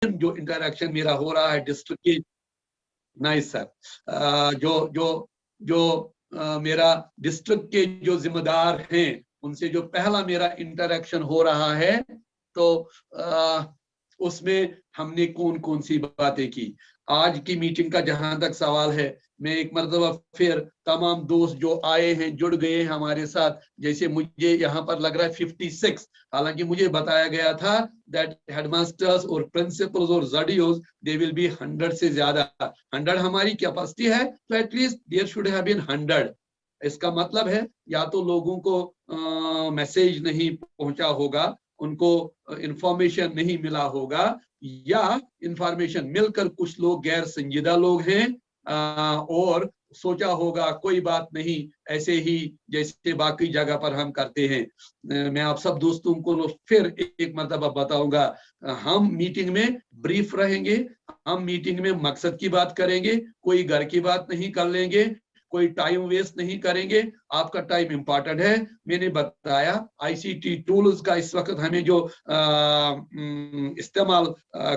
जो इंटरेक्शन मेरा हो रहा है डिस्ट्रिक्ट के, नाइस सर, जो मेरा डिस्ट्रिक्ट के जो जिम्मेदार हैं उनसे जो पहला मेरा इंटरेक्शन हो रहा है, तो उसमें हमने कौन कौन सी बातें की। आज की मीटिंग का जहां तक सवाल है, मैं एक मरतबा फिर तमाम दोस्त जो आए हैं, जुड़ गए हैं हमारे साथ, जैसे मुझे यहाँ पर लग रहा है 56, हालांकि मुझे बताया गया था दैट हेडमास्टर्स और प्रिंसिपल्स और जडियोस दे विल बी 100 से ज्यादा। 100 हमारी कैपेसिटी है, तो at least there should have been 100। इसका मतलब है या तो लोगों को मैसेज नहीं पहुंचा होगा, उनको इंफॉर्मेशन नहीं मिला होगा, या इंफॉर्मेशन मिलकर कुछ लोग गैर संजीदा लोग हैं और सोचा होगा कोई बात नहीं, ऐसे ही जैसे बाकी जगह पर हम करते हैं। मैं आप सब दोस्तों को फिर एक मरतबा बताऊंगा, हम मीटिंग में ब्रीफ रहेंगे, हम मीटिंग में मकसद की बात करेंगे, कोई घर की बात नहीं कर लेंगे, कोई टाइम वेस्ट नहीं करेंगे। आपका टाइम इंपॉर्टेंट है। मैंने बताया आईसीटी टूल्स का इस वक्त हमें जो इस्तेमाल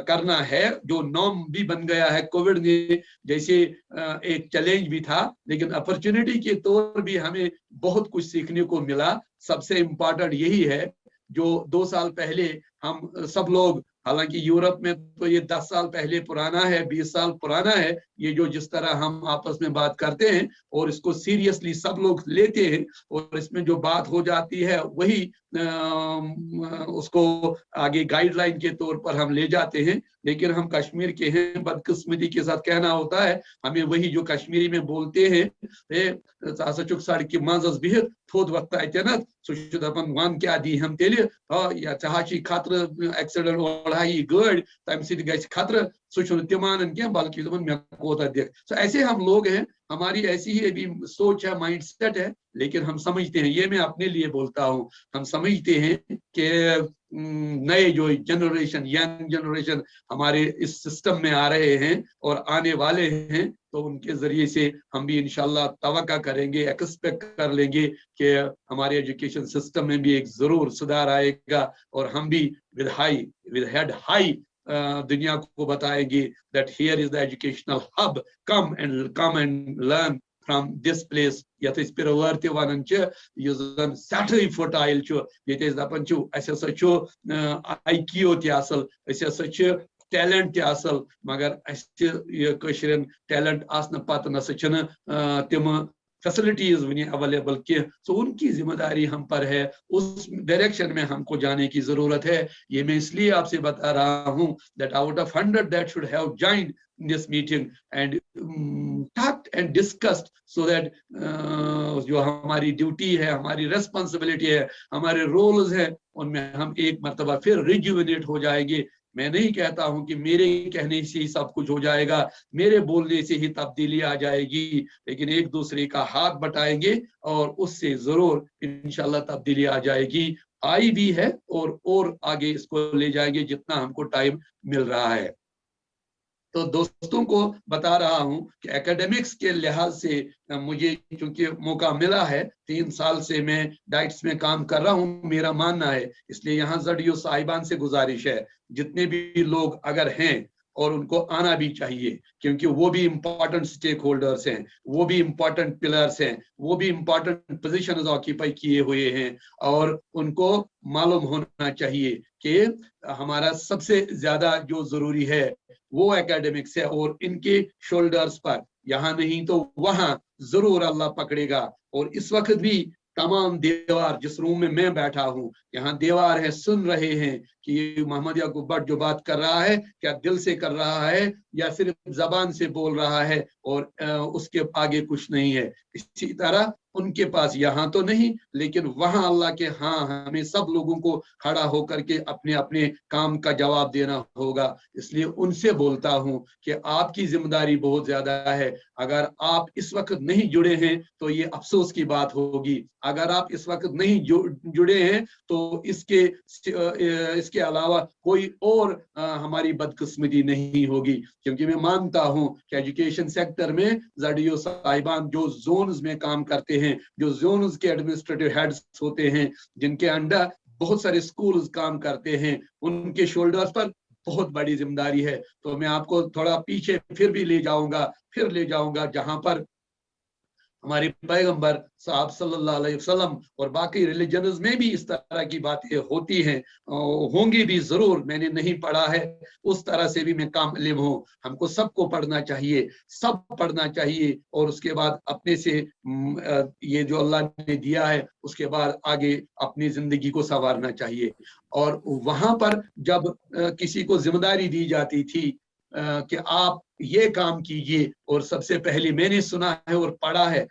करना है, जो नॉर्म भी बन गया है, कोविड ने जैसे एक चैलेंज भी था, लेकिन अपॉर्चुनिटी के तौर भी हमें बहुत कुछ सीखने को मिला। सबसे इम्पोर्टेंट यही है, जो 2 साल पहले हम सब लोग, हालांकि यूरोप में तो ये 10 साल पहले पुराना है, 20 साल पुराना है, ये जो जिस तरह हम आपस में बात करते हैं और इसको सीरियसली सब लोग लेते हैं, और इसमें जो बात हो जाती है वही उसको आगे गाइडलाइन के तौर पर हम ले जाते हैं। लेकिन हम कश्मीर के हैं, बदकिस्मती के साथ कहना होता है, हमें वही जो कश्मीरी में बोलते हैं, सड़क मंजस बिहित थोद वक्त अतनत सह दपान वन क्या दी हम तेल या चाची खतर एक्सीडेंट ओढ़ाई गाड़ी तम सत ग खतर सह तिमान क्या, बल्कि मैं कोता दिख। तो ऐसे हम लोग हैं, हमारी ऐसी ही अभी सोच है, माइंड सेट है, लेकिन हम समझते हैं, ये मैं अपने लिए बोलता हूँ, हम समझते हैं कि नए जो जनरेशन, यंग जनरेशन हमारे इस सिस्टम में आ रहे हैं और आने वाले हैं, तो उनके जरिए से हम भी इंशाल्लाह तवक्का करेंगे, एक्सपेक्ट कर लेंगे कि हमारे एजुकेशन सिस्टम में भी एक जरूर सुधार आएगा, और हम भी विद हेड हाई दुनिया को बताएंगे that here is the educational hub, come and learn from this place. Yet is pirvarti vananche yuzan satri fertile chu yet is dapan chu asa chu IQ ti asal asa chu talent ti asal, magar asa ye kashrin talent asna pat na sachana tim facilities नहीं available के, तो उनकी जिम्मेदारी हम पर है, उस direction में हमको जाने की जरूरत है। ये मैं इसलिए आपसे बता रहा हूं that out of 100 that should have joined in this meeting and talked and discussed so that जो हमारी ड्यूटी है, हमारी रेस्पॉन्सिबिलिटी है, हमारे रोल्स हैं, उनमें हम एक मर्तबा फिर रिजुविनेट हो जाएंगे। मैं नहीं कहता हूं कि मेरे कहने से ही सब कुछ हो जाएगा, मेरे बोलने से ही तब्दीली आ जाएगी, लेकिन एक दूसरे का हाथ बटाएंगे और उससे जरूर इंशाल्लाह तब्दीली आ जाएगी, आई भी है, और आगे इसको ले जाएंगे जितना हमको टाइम मिल रहा है। तो दोस्तों को बता रहा हूं कि एकेडमिक्स के लिहाज से मुझे चूंकि मौका मिला है, 3 साल से मैं डाइट्स में काम कर रहा हूं, मेरा मानना है, इसलिए यहाँ जडियो साहिबान से गुजारिश है, जितने भी लोग अगर हैं और उनको आना भी चाहिए, क्योंकि वो भी इम्पोर्टेंट स्टेक होल्डर्स हैं, वो भी इम्पोर्टेंट पिलर्स हैं, वो भी इम्पोर्टेंट पोजीशंस ऑक्यूपाई किए हुए हैं, और उनको मालूम होना चाहिए कि हमारा सबसे ज्यादा जो जरूरी है वो एकेडमिक्स है, और इनके शोल्डर्स पर यहाँ नहीं तो वहां जरूर अल्लाह पकड़ेगा। और इस वक्त भी तमाम दीवार, जिस रूम में मैं बैठा हूं, यहाँ दीवार है, सुन रहे हैं कि ये मोहम्मद याकूब भट्ट जो बात कर रहा है, क्या दिल से कर रहा है या सिर्फ जबान से बोल रहा है, और उसके आगे कुछ नहीं है। इसी तरह उनके पास यहाँ तो नहीं, लेकिन वहां अल्लाह के हाँ हमें सब लोगों को खड़ा होकर के अपने अपने काम का जवाब देना होगा। इसलिए उनसे बोलता हूं कि आपकी जिम्मेदारी बहुत ज्यादा है। अगर आप इस वक्त नहीं जुड़े हैं तो ये अफसोस की बात होगी, अगर आप इस वक्त नहीं जुड़े हैं तो इसके अलावा कोई और हमारी बदकिस्मती नहीं होगी, क्योंकि मैं मानता हूं कि एजुकेशन सेक्टर में जडियो साहिबान जो जोन्स में काम करते हैं, जो जोन्स के एडमिनिस्ट्रेटिव हेड्स होते हैं, जिनके अंडर बहुत सारे स्कूल्स काम करते हैं, उनके शोल्डर्स पर बहुत बड़ी जिम्मेदारी है। तो मैं आपको थोड़ा पीछे फिर भी ले जाऊंगा जहां पर हमारे पैगंबर साहब सल्लल्लाहु अलैहि वसल्लम और बाकी रिलीजन्स में भी इस तरह की बातें होती हैं, होंगी भी जरूर, मैंने नहीं पढ़ा है, उस तरह से भी मैं काम इल्म हूँ। हमको सबको पढ़ना चाहिए, सब पढ़ना चाहिए, और उसके बाद अपने से ये जो अल्लाह ने दिया है उसके बाद आगे अपनी जिंदगी को संवारना चाहिए। और वहां पर जब किसी को जिम्मेदारी दी जाती थी कि आप ये काम कीजिए, और सबसे पहले मैंने सुना है और पढ़ा है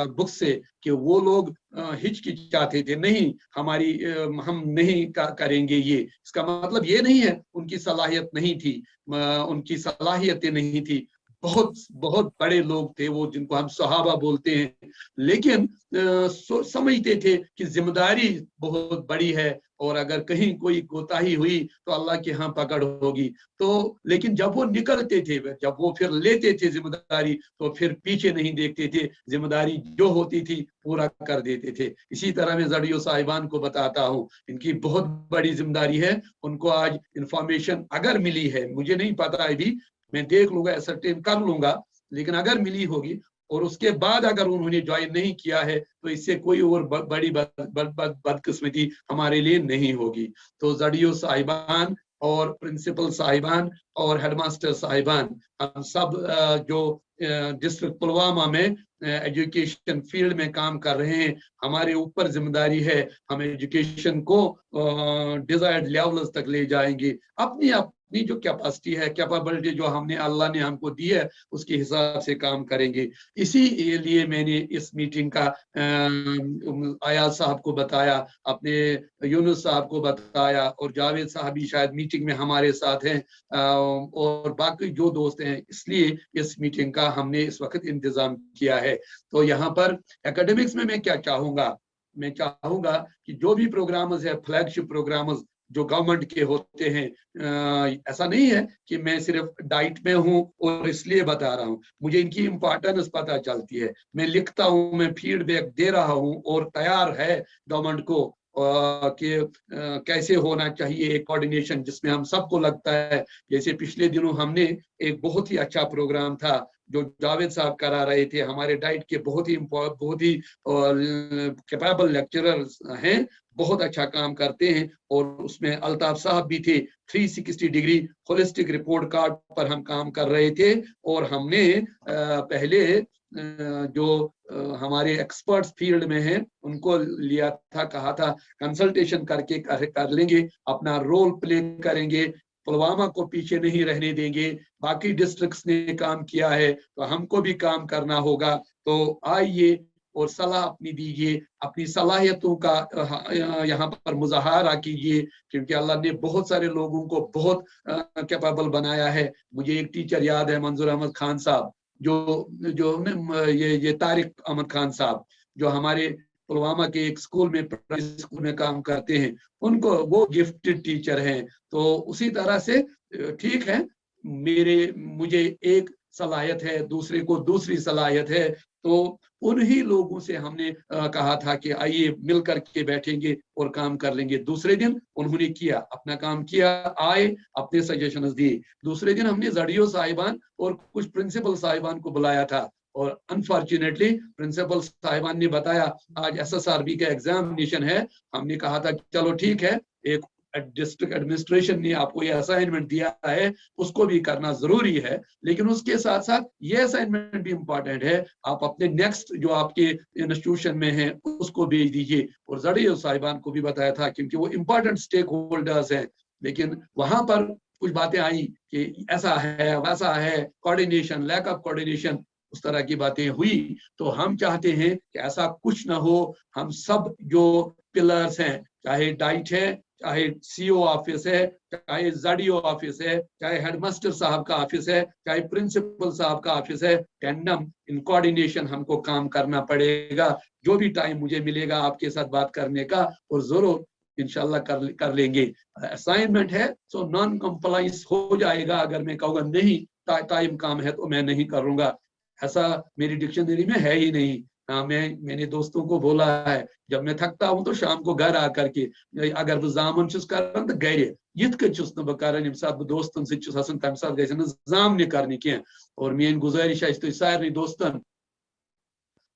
बुक से कि वो लोग हिचकिचाते थे, नहीं हम नहीं करेंगे ये। इसका मतलब ये नहीं है उनकी सलाहियत नहीं थी, उनकी सलाहियतें नहीं थी, बहुत बहुत बड़े लोग थे वो, जिनको हम सहाबा बोलते हैं, लेकिन समझते थे कि जिम्मेदारी बहुत बड़ी है, और अगर कहीं कोई कोताही हुई तो अल्लाह के यहाँ पकड़ होगी। तो लेकिन जब वो निकलते थे, जब वो फिर लेते थे जिम्मेदारी, तो फिर पीछे नहीं देखते थे, जिम्मेदारी जो होती थी पूरा कर देते थे। इसी तरह मैं जड़ियों साहिबान को बताता हूँ, इनकी बहुत बड़ी जिम्मेदारी है। उनको आज इंफॉर्मेशन अगर मिली है, मुझे नहीं पता अभी, मैं देख लूंगा, एसरटेन कर लूंगा, लेकिन अगर मिली होगी और उसके बाद अगर उन्होंने ज्वाइन नहीं किया है तो इससे कोई और बड़ी बदकिस्मती हमारे लिए नहीं होगी। तो जड़ियों साहिबान और प्रिंसिपल साहिबान और हेडमास्टर साहिबान, हम सब जो डिस्ट्रिक्ट पुलवामा में एजुकेशन फील्ड में काम कर रहे हैं, हमारे ऊपर जिम्मेदारी है, हम एजुकेशन को डिजायर्ड लेवल्स तक ले जाएंगे। अपनी जो कैपेसिटी है, कैपेबिलिटी जो अल्लाह ने हमको दी है, उसके हिसाब से काम करेंगे। इसी लिए मैंने इस मीटिंग का आयाज साहब को बताया, अपने यूनुस साहब को बताया, और जावेद साहब भी शायद मीटिंग में हमारे साथ हैं, और बाकी जो दोस्त हैं, इसलिए इस मीटिंग का हमने इस वक्त इंतजाम किया है। तो यहाँ पर एकेडमिक्स में मैं क्या चाहूंगा, मैं चाहूंगा कि जो भी प्रोग्राम्स है, फ्लैगशिप प्रोग्राम्स जो गवर्नमेंट के होते हैं, ऐसा नहीं है कि मैं सिर्फ डाइट में हूं और इसलिए बता रहा हूं, मुझे इनकी इंपॉर्टेंस पता चलती है, मैं लिखता हूं, मैं फीडबैक दे रहा हूं, और तैयार है गवर्नमेंट को कि कैसे होना चाहिए कोऑर्डिनेशन, जिसमें हम सबको लगता है। जैसे पिछले दिनों हमने एक बहुत ही अच्छा प्रोग्राम था जो जावेद साहब करा रहे थे, हमारे डाइट के बहुत ही कैपेबल लेक्चरर्स हैं, बहुत अच्छा काम करते हैं, और उसमें अल्ताफ साहब भी थे। 360 डिग्री होलिस्टिक रिपोर्ट कार्ड पर हम काम कर रहे थे, और हमने पहले जो हमारे एक्सपर्ट्स फील्ड में हैं उनको लिया था, कहा था कंसल्टेशन करके कर लेंगे, अपना रोल प्ले करेंगे, पुलवामा को पीछे नहीं रहने देंगे। बाकी डिस्ट्रिक्ट्स ने काम किया है तो हमको भी काम करना होगा। तो आइए और सलाह अपनी दीजिए, अपनी सलाहियतों का यहाँ पर मुजाहरा कीजिए, क्योंकि अल्लाह ने बहुत सारे लोगों को बहुत कैपेबल बनाया है। मुझे एक टीचर याद है, मंजूर अहमद खान साहब, जो ये तारिक अहमद खान साहब, जो हमारे पुलवामा के एक स्कूल में काम करते हैं, उनको वो गिफ्टेड टीचर हैं। तो उसी तरह से ठीक है, मुझे एक सलाहियत है, दूसरे को दूसरी सलाहियत है, तो उन्हीं लोगों से हमने कहा था कि आइए मिल करके बैठेंगे और काम कर लेंगे। दूसरे दिन उन्होंने किया, अपना काम किया, आए, अपने सजेशंस दिए। दूसरे दिन हमने जड़ियों साहिबान और कुछ प्रिंसिपल साहिबान को बुलाया था, और अनफॉर्चुनेटली प्रिंसिपल साहिबान ने बताया आज SSRB का एग्जामिनेशन है। हमने कहा था चलो ठीक है, एक डिस्ट्रिक्ट एडमिनिस्ट्रेशन ने आपको ये असाइनमेंट दिया है, उसको भी करना जरूरी है, लेकिन उसके साथ साथ ये असाइनमेंट भी इम्पोर्टेंट है, आप अपने नेक्स्ट जो आपके इंस्टीट्यूशन में है उसको भेज दीजिए। और जड़ियों साहिबान को भी बताया था, क्योंकि वो इम्पोर्टेंट स्टेक होल्डर्स हैं, लेकिन वहां पर कुछ बातें आई कि ऐसा है वैसा है, कोऑर्डिनेशन, लैक ऑफ कोऑर्डिनेशन, उस तरह की बातें हुई। तो हम चाहते हैं कि ऐसा कुछ ना हो। हम सब जो पिलर्स हैं, चाहे डाइट है, चाहे CO ऑफिस है, चाहे ZDO ऑफिस है, चाहे हेडमास्टर साहब का ऑफिस है, चाहे प्रिंसिपल साहब का ऑफिस है, टेंडम इन कोऑर्डिनेशन हमको काम करना पड़ेगा। जो भी टाइम मुझे मिलेगा आपके साथ बात करने का, और जरूर इंशाल्लाह कर लेंगे। असाइनमेंट है तो नॉन कंप्लाइंस हो जाएगा, अगर मैं कहूँगा नहीं टाइम काम है तो मैं नहीं करूंगा, ऐसा मेरी डिक्शनरी में है ही नहीं। हाँ, मैंने दोस्तों को बोला है, जब मैं थकता हूँ तो शाम को घर आकर के अगर बह जामन छुस करन तो गर यिथ कट छुस न बह करन यम सात बह दोस्तन सत छुस आसान तम सात गژھِ नहٕ जामने करनी कह। और मेरी गुजारिश है तुम सारे दोस्तन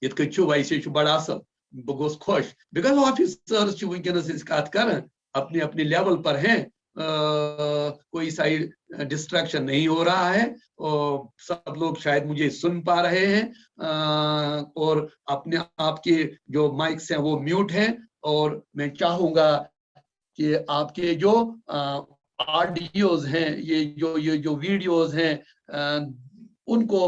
यिथ कट छु वैसे छु बड़ा असल बह गोस खुश बिकॉज ऑफिसर्स छु वुनकस कत कर अपने अपने लेवल पर हैं, कोई साइड डिस्ट्रैक्शन नहीं हो रहा है और सब लोग शायद मुझे सुन पा रहे हैं, और अपने आपके जो माइक्स हैं वो म्यूट हैं। और मैं चाहूंगा कि आपके जो ऑडियोज हैं, ये जो वीडियोज हैं, उनको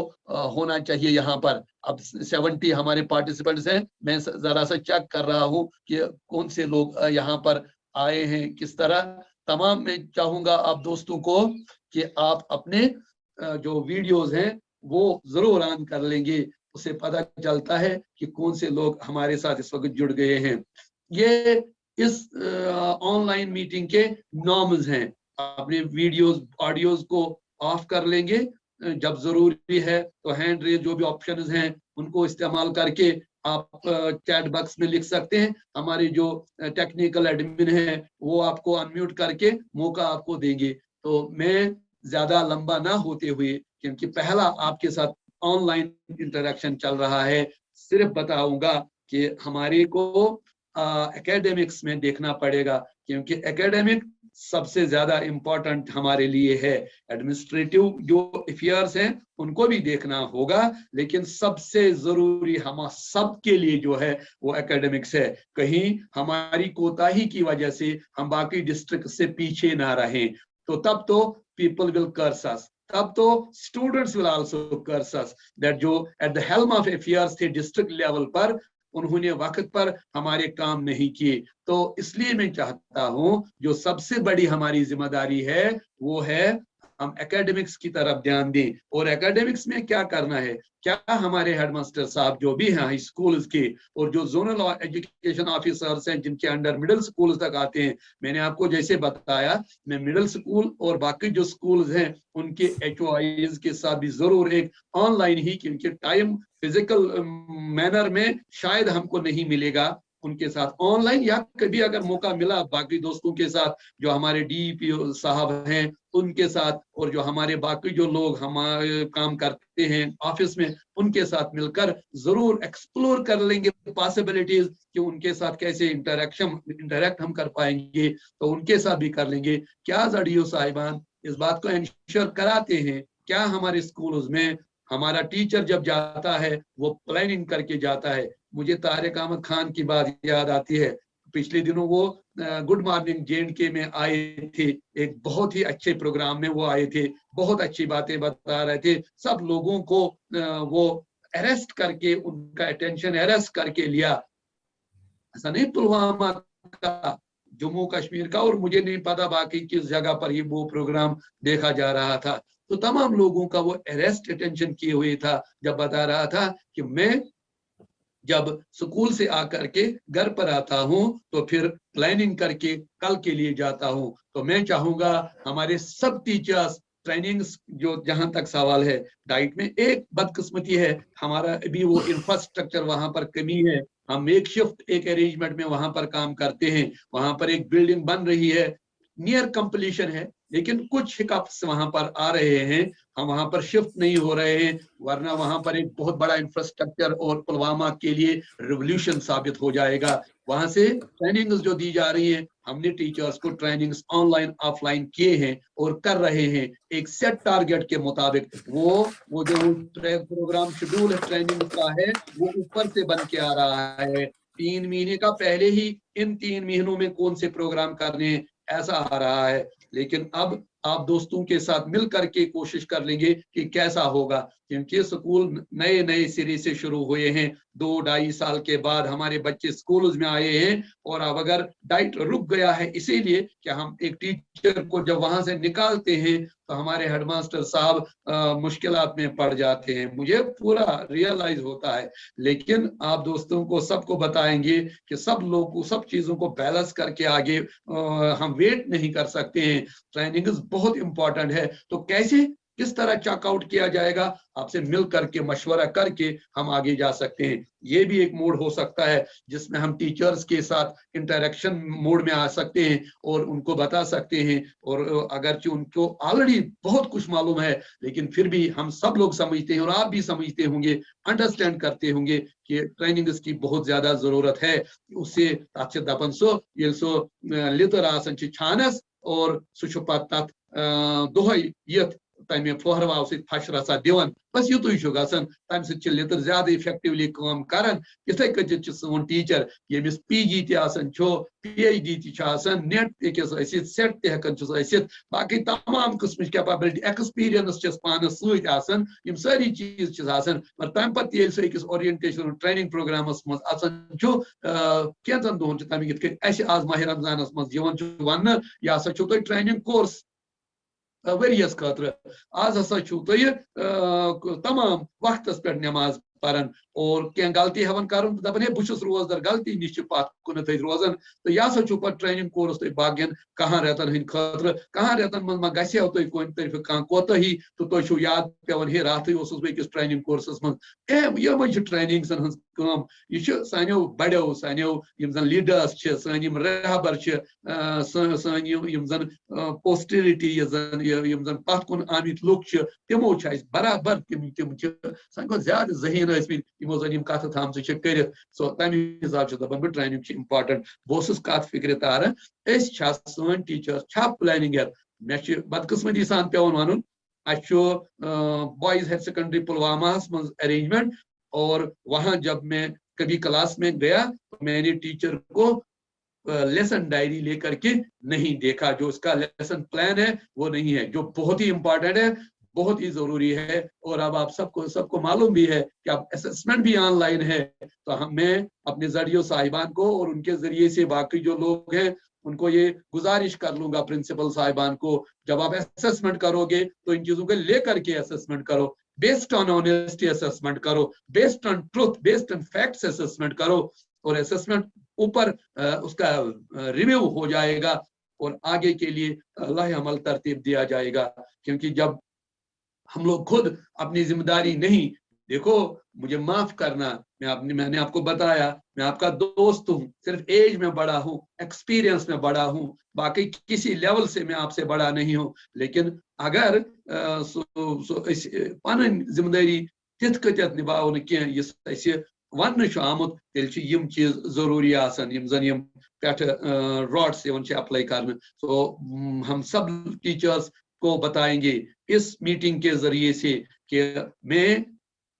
होना चाहिए यहाँ पर। अब 70 हमारे पार्टिसिपेंट्स हैं, मैं जरा सा चेक कर रहा हूँ कि कौन से लोग यहाँ पर आए हैं किस तरह। तमाम मैं चाहूंगा आप दोस्तों को कि आप अपने जो वीडियोस हैं वो जरूर ऑन कर लेंगे, उससे पता चलता है कि कौन से लोग हमारे साथ इस वक्त जुड़ गए हैं। ये इस ऑनलाइन मीटिंग के नॉर्म्स हैं। अपने वीडियोस ऑडियोज को ऑफ कर लेंगे, जब जरूरी है तो हैंड रेज जो भी ऑप्शंस हैं उनको इस्तेमाल करके आप चैट बॉक्स में लिख सकते हैं। हमारे जो टेक्निकल एडमिन है वो आपको अनम्यूट करके मौका आपको देंगे। तो मैं ज्यादा लंबा ना होते हुए, क्योंकि पहला आपके साथ ऑनलाइन इंटरेक्शन चल रहा है, सिर्फ बताऊंगा कि हमारे को एकेडमिक्स में देखना पड़ेगा, क्योंकि एकेडमिक सबसे ज्यादा इम्पोर्टेंट हमारे लिए है। एडमिनिस्ट्रेटिव जो अफेयर्स हैं उनको भी देखना होगा, लेकिन सबसे जरूरी हम सबके लिए जो है वो एकेडमिक्स है। कहीं हमारी कोताही की वजह से हम बाकी डिस्ट्रिक्ट से पीछे ना रहें, तो तब तो पीपल विल कर्स अस, तब तो students will also curse us that जो at the helm of affairs थे डिस्ट्रिक्ट लेवल पर, उन्होंने वक्त पर हमारे काम नहीं किए। तो इसलिए मैं चाहता हूं जो सबसे बड़ी हमारी जिम्मेदारी है वो है हम एकेडमिक्स की तरफ ध्यान दें। और एकेडमिक्स में क्या करना है, क्या हमारे हेडमास्टर साहब जो भी हैं हाई स्कूल्स के और जो जोनल एजुकेशन ऑफिसर्स हैं जिनके अंडर मिडिल स्कूल्स तक आते हैं, मैंने आपको जैसे बताया मैं मिडिल स्कूल और बाकी जो स्कूल्स हैं उनके HOIs के साथ भी जरूर एक ऑनलाइन ही, क्योंकि टाइम फिजिकल मैनर में शायद हमको नहीं मिलेगा, उनके साथ ऑनलाइन या कभी अगर मौका मिला बाकी दोस्तों के साथ जो हमारे DPO साहब हैं उनके साथ, और जो हमारे बाकी जो लोग हमारे काम करते हैं ऑफिस में उनके साथ मिलकर जरूर एक्सप्लोर कर लेंगे पॉसिबिलिटीज कि उनके साथ कैसे इंटरेक्ट हम कर पाएंगे, तो उनके साथ भी कर लेंगे। क्या जड़ियो साहिबान इस बात को इंश्योर कराते हैं, क्या हमारे स्कूल्स में हमारा टीचर जब जाता है वो प्लानिंग करके जाता है। मुझे तारिक अहमद खान की बात याद आती है, पिछले दिनों वो गुड मॉर्निंग J&K में आए थे, एक बहुत ही अच्छे प्रोग्राम में वो आए थे, बहुत अच्छी बातें बता रहे थे, सब लोगों को वो अरेस्ट करके उनका अटेंशन अरेस्ट करके लिया। ऐसा नहीं पुलवामा का, जम्मू कश्मीर का, और मुझे नहीं पता बाकी किस जगह पर ये वो प्रोग्राम देखा जा रहा था। तो तमाम लोगों का वो अरेस्ट अटेंशन किए हुए था, जब बता रहा था कि मैं जब स्कूल से आकर के घर पर आता हूं तो फिर प्लानिंग करके कल के लिए जाता हूं। तो मैं चाहूंगा हमारे सब टीचर्स ट्रेनिंग्स, जो जहां तक सवाल है डाइट में, एक बदकिस्मती है हमारा अभी वो इंफ्रास्ट्रक्चर वहां पर कमी है। हम एक शिफ्ट एक अरेंजमेंट में वहां पर काम करते हैं, वहां पर एक बिल्डिंग बन रही है, नियर कंप्लीशन है, लेकिन कुछ हिकअप्स वहां पर आ रहे हैं, हम वहां पर शिफ्ट नहीं हो रहे हैं, वरना वहां पर एक बहुत बड़ा इंफ्रास्ट्रक्चर और पुलवामा के लिए रिवॉल्यूशन साबित हो जाएगा। वहां से ट्रेनिंग्स जो दी जा रही हैं, हमने टीचर्स को ट्रेनिंग्स ऑनलाइन ऑफलाइन किए हैं और कर रहे हैं एक सेट टारगेट के मुताबिक। वो जो प्रोग्राम शेड्यूल ट्रेनिंग का है वो ऊपर से बन के आ रहा है, 3 महीने का पहले ही इन 3 महीनों में कौन से प्रोग्राम करने हैं ऐसा आ रहा है। लेकिन अब आप दोस्तों के साथ मिल करके कोशिश कर लेंगे कि कैसा होगा, क्योंकि स्कूल नए नए सिरे से शुरू हुए हैं, 2-2.5 साल के बाद हमारे बच्चे स्कूल में आए हैं। और अब अगर डाइट रुक गया है इसीलिए कि हम एक टीचर को जब वहां से निकालते हैं तो हमारे हेडमास्टर साहब मुश्किलात में पड़ जाते हैं, मुझे पूरा रियलाइज होता है। लेकिन आप दोस्तों को सबको बताएंगे कि सब लोग को सब चीजों को बैलेंस करके आगे हम वेट नहीं कर सकते हैं, ट्रेनिंग बहुत इंपॉर्टेंट है। तो कैसे किस तरह चेकआउट किया जाएगा, आपसे मिल करके मशवरा करके हम आगे जा सकते हैं। ये भी एक मोड हो सकता है जिसमें हम टीचर्स के साथ इंटरेक्शन मोड में आ सकते हैं और उनको बता सकते हैं, और अगरचे उनको ऑलरेडी बहुत कुछ मालूम है लेकिन फिर भी हम सब लोग समझते हैं और आप भी समझते होंगे, अंडरस्टैंड करते होंगे कि ट्रेनिंग की बहुत ज्यादा जरूरत है। उससे अच्छे दपन सो ये सो लितर आसन छानस और सह पत दोहै यथ तमे फोहरवाव सत फश रसा दिवन, बस युतुय गसान, तम सत लितर ज्यादा इफेक्टिवली काम करान। इथे कत सोन टीचर यमिस PG तो PhD नेट हेकिस सेट तक बाकी तमाम किस्म कैपेबिलिटी एक्सपीरियंस पानस सत सारी चीज मगर तम पे सह ओरिएंटेशन ट्रेनिंग प्रोग्रामस मज कैंचन दोहन तमिक आज माह रमजानस मज वन यह हसा ट्रेनिंग कोर्स वरियस खतर, आज हसा तमाम वक्तस पे नमाज पारन और क्या गलती हवन कर दपान बहुत रोजदर गलती नश पत कुन रोजान, तो यह हसा पे ट्रेनिंग कोर्स तुम बाकियन कहां रेतन हंद खतर, कहां रेतन मज गो तुम कुन तरफ कह कोताही तो तुम याद पेवन हे रात बेकिस ट्रेनिंग कोर्सस मज यम ट्रेनिंग कम यह सानो बड़ो सानो जन लीडर्स सन रहबर सन जन पोस्टरिटी जन पत कुन आमित लुक तमो बराबर तम सन ज्यादा जहीन यमो जन कथ थाम कर सो तमे हिसाब से दपान ट्रेनिंग इम्पार्टेंट। बस कत फिक्र तार सन टीचर्स प्लानिंग मे बदकिस्मती सान पेवन वन बॉयज हायर सेकेंडरी पुलवामा मज अरेंजमेंट, और वहां जब मैं कभी क्लास में गया तो मैंने टीचर को लेसन डायरी लेकर के नहीं देखा, जो उसका लेसन प्लान है वो नहीं है, जो बहुत ही इंपॉर्टेंट है, बहुत ही जरूरी है। और अब आप सबको मालूम भी है कि अब असेसमेंट भी ऑनलाइन है, तो मैं अपने जरिए साहिबान को और उनके जरिए से बाकी जो लोग हैं उनको ये गुजारिश कर लूंगा, प्रिंसिपल साहिबान को, जब आप असेसमेंट करोगे तो इन चीजों को लेकर के असेसमेंट करो, बेस्ड ऑन ऑनेस्टी असेसमेंट करो, based on truth, based on facts assessment करो, और असेसमेंट ऊपर उसका रिव्यू हो जाएगा और आगे के लिए अल्लाह अमल तरतीब दिया जाएगा। क्योंकि जब हम लोग खुद अपनी जिम्मेदारी नहीं, देखो मुझे माफ करना, मैंने आपको बताया मैं आपका दोस्त हूं, सिर्फ एज में बड़ा हूं, एक्सपीरियंस में बड़ा हूं, बाकी किसी लेवल से मैं आपसे बड़ा नहीं हूं, लेकिन अगर पन जिम्मेदारी तिथ कत निभाव कह वन आमुत तेल चीज जरूरी जन पे रॉड्स अप्लाई कर। सो हम सब टीचर्स को बताएंगे इस मीटिंग के जरिए से कि मैं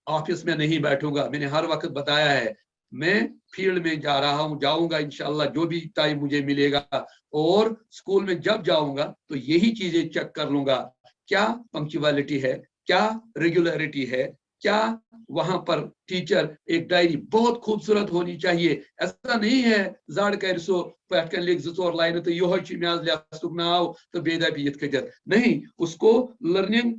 ऑफिस में नहीं बैठूंगा, मैंने हर वक्त बताया है मैं फील्ड में जा रहा हूं, जाऊंगा इंशाल्लाह जो भी टाइम मुझे मिलेगा, और स्कूल में जब जाऊंगा तो यही चीजें चेक कर लूंगा, क्या पंक्चुअलिटी है, क्या रेगुलरिटी है, क्या वहां पर टीचर एक डायरी बहुत खूबसूरत होनी चाहिए, ऐसा नहीं है जड़ कर सो पे लिख 2-4 लाइन तो यह नाव तो बेद नहीं, उसको लर्निंग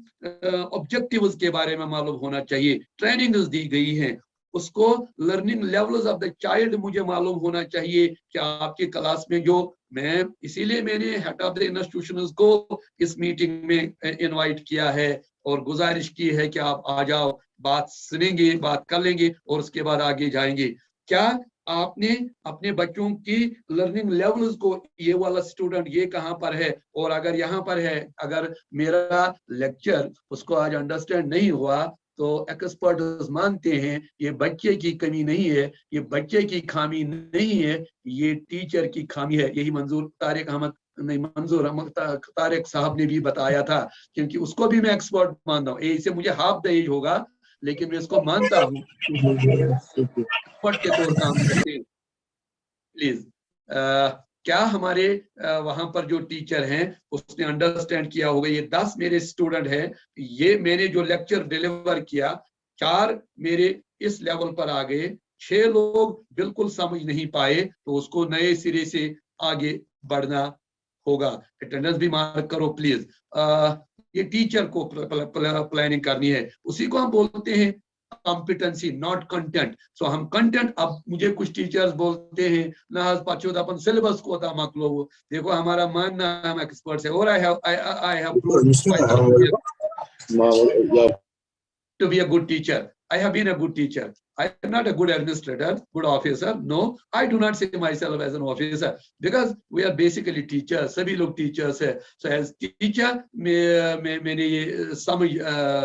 ऑब्जेक्टिव्स के बारे में मालूम होना चाहिए, ट्रेनिंग दी गई है, उसको learning levels of the child मुझे मालूम होना चाहिए कि आपकी क्लास में जो मैं इसीलिए मैंने हेड ऑफ द इंस्टीट्यूशंस को इस मीटिंग में इनवाइट किया है और गुजारिश की है कि आप आ जाओ, बात सुनेंगे, बात कर लेंगे और उसके बाद आगे जाएंगे। क्या आपने अपने बच्चों की लर्निंग लेवल्स को, ये वाला स्टूडेंट ये कहाँ पर है और अगर यहाँ पर है, अगर मेरा लेक्चर उसको आज अंडरस्टैंड नहीं हुआ तो एक्सपर्ट्स मानते हैं ये बच्चे की कमी नहीं है, ये बच्चे की खामी नहीं है, ये टीचर की खामी है। यही मंजूर तारिक साहब ने भी बताया था, क्योंकि उसको भी मैं एक्सपर्ट मानता हूँ, इससे मुझे हाफ द एज होगा लेकिन मैं इसको मानता हूँ एक्सपर्ट के तौर काम करते हैं। प्लीज क्या हमारे वहां पर जो टीचर हैं उसने अंडरस्टैंड किया होगा, ये 10 मेरे स्टूडेंट हैं, ये मैंने जो लेक्चर डिलीवर किया 4 मेरे इस लेवल पर आ गए, 6 लोग बिल्कुल समझ नहीं पाए, तो उसको नए सिरे से आगे बढ़ना होगा। अटेंडेंस भी मार्क करो प्लीज। ये टीचर को प्लानिंग करनी है, उसी को हम बोलते हैं कॉम्पिटेंसी, नॉट कंटेंट। सो हम कंटेंट, अब मुझे कुछ टीचर्स बोलते हैं ना पाचोद अपन सिलेबस को था मकलो, देखो हमारा मानना हम एक्सपर्ट्स है और I have to be a good teacher. I have been a good teacher. I am not a good administrator, good officer. No, I do not see myself as an officer because we are basically teachers. सभी लोग teachers हैं. So as teacher, मैंने ये समझ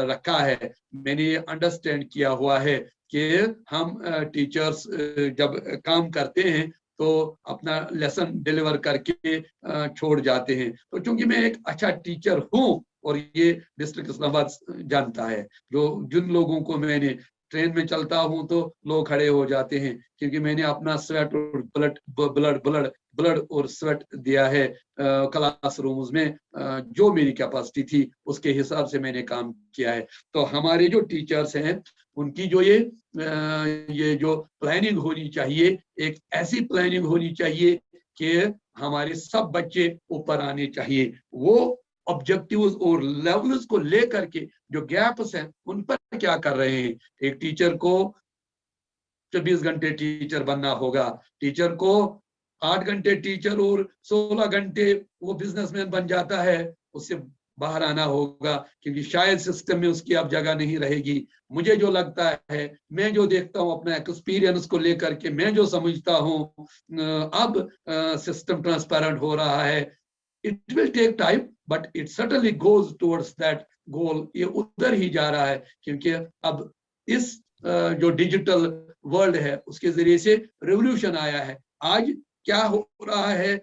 रखा है, मैंने understand किया हुआ है कि हम teachers जब काम करते हैं तो अपना लेसन डिलीवर करके छोड़ जाते हैं. तो चूंकि मैं एक अच्छा टीचर हूं और ये डिस्ट्रिक्ट इस्लामाबाद जानता है, जिन लोगों को मैंने ट्रेन में चलता हूं तो लोग खड़े हो जाते हैं क्योंकि मैंने अपना स्वेट और ब्लड और स्वेट दिया है क्लास रूम्स में. जो मेरी कैपेसिटी थी उसके हिसाब से मैंने काम किया है. तो हमारे जो टीचर्स हैं उनकी जो ये जो प्लानिंग होनी चाहिए, एक ऐसी प्लानिंग होनी चाहिए कि हमारे सब बच्चे ऊपर आने चाहिए. वो ऑब्जेक्टिव्स और लेवल्स को लेकर के जो गैप्स हैं उन पर क्या कर रहे हैं. एक टीचर को 24 घंटे टीचर बनना होगा, टीचर को 8 घंटे टीचर और 16 घंटे वो बिजनेसमैन बन जाता है, उससे बाहर आना होगा क्योंकि शायद सिस्टम में उसकी अब जगह नहीं रहेगी. मुझे जो लगता है, मैं जो देखता हूँ अपना एक्सपीरियंस को लेकर के, मैं जो समझता हूँ अब सिस्टम ट्रांसपेरेंट हो रहा है. It will take time, but it certainly goes towards that goal. ये उधर ही जा रहा है क्योंकि अब इस जो डिजिटल वर्ल्ड है उसके जरिए से रेवोल्यूशन आया है. आज क्या हो रहा है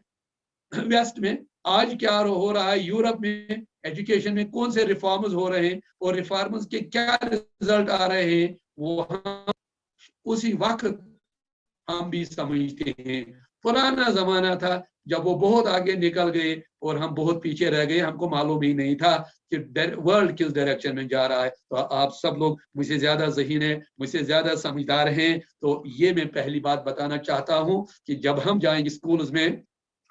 वेस्ट में, आज क्या हो रहा है यूरोप में, एजुकेशन में कौन से रिफॉर्म्स हो रहे हैं और रिफॉर्म्स के क्या रिजल्ट आ रहे हैं, वो हम उसी वक्त हम भी समझते हैं. पुराना जमाना था जब वो बहुत आगे निकल गए और हम बहुत पीछे रह गए, हमको मालूम ही नहीं था कि वर्ल्ड किस डायरेक्शन में जा रहा है. तो आप सब लोग मुझसे ज्यादा ज़हीन हैं, मुझसे ज्यादा समझदार हैं. तो ये मैं पहली बात बताना चाहता हूं कि जब हम जाएंगे स्कूल्स में,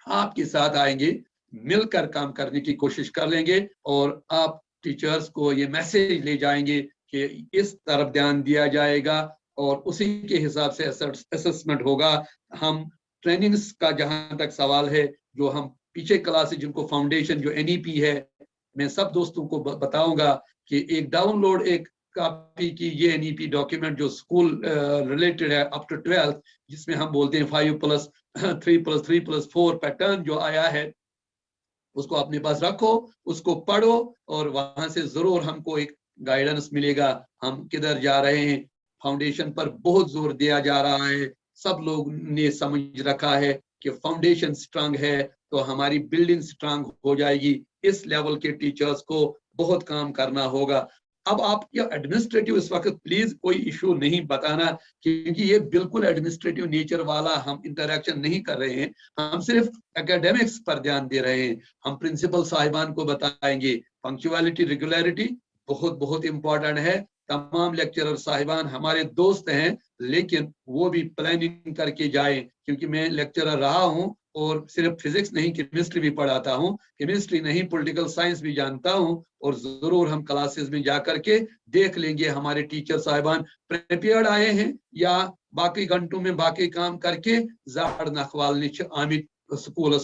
आपके साथ आएंगे, मिलकर काम करने की कोशिश कर लेंगे और आप टीचर्स को ये मैसेज ले जाएंगे कि इस तरफ ध्यान दिया जाएगा और उसी के हिसाब से असेसमेंट होगा. हम ट्रेनिंग्स का जहां तक सवाल है, जो हम पीछे क्लासेज जिनको फाउंडेशन जो NEP है, मैं सब दोस्तों को बताऊंगा कि एक डाउनलोड एक कॉपी की ये NEP डॉक्यूमेंट जो स्कूल रिलेटेड है अप टू 12th, जिसमें हम बोलते हैं 5+3+3+4 पैटर्न जो आया है, उसको अपने पास रखो, उसको पढ़ो और वहां से जरूर हमको एक गाइडेंस मिलेगा हम किधर जा रहे हैं. फाउंडेशन पर बहुत जोर दिया जा रहा है. सब लोग ने समझ रखा है कि फाउंडेशन स्ट्रांग है तो हमारी बिल्डिंग स्ट्रांग हो जाएगी. इस लेवल के टीचर्स को बहुत काम करना होगा. अब आप ये एडमिनिस्ट्रेटिव इस वक्त प्लीज कोई इशू नहीं बताना क्योंकि ये बिल्कुल एडमिनिस्ट्रेटिव नेचर वाला हम इंटरेक्शन नहीं कर रहे हैं. हम सिर्फ एकेडमिक्स पर ध्यान दे रहे हैं. हम प्रिंसिपल साहिबान को बताएंगे पंक्चुअलिटी, रेगुलरिटी बहुत बहुत इंपॉर्टेंट है. तमाम लेक्चरर साहिबान हमारे दोस्त हैं, लेकिन वो भी प्लानिंग करके जाएं क्योंकि मैं लेक्चरर रहा हूं और सिर्फ फिजिक्स नहीं केमिस्ट्री भी पढ़ाता हूं, केमिस्ट्री नहीं पॉलिटिकल साइंस भी जानता हूं. और जरूर हम क्लासेस में जाकर के देख लेंगे हमारे टीचर साहिबान प्रिपेयर्ड आए हैं या बाकी घंटों में बाकी काम करके जाड़ नखवाल आमिद स्कूल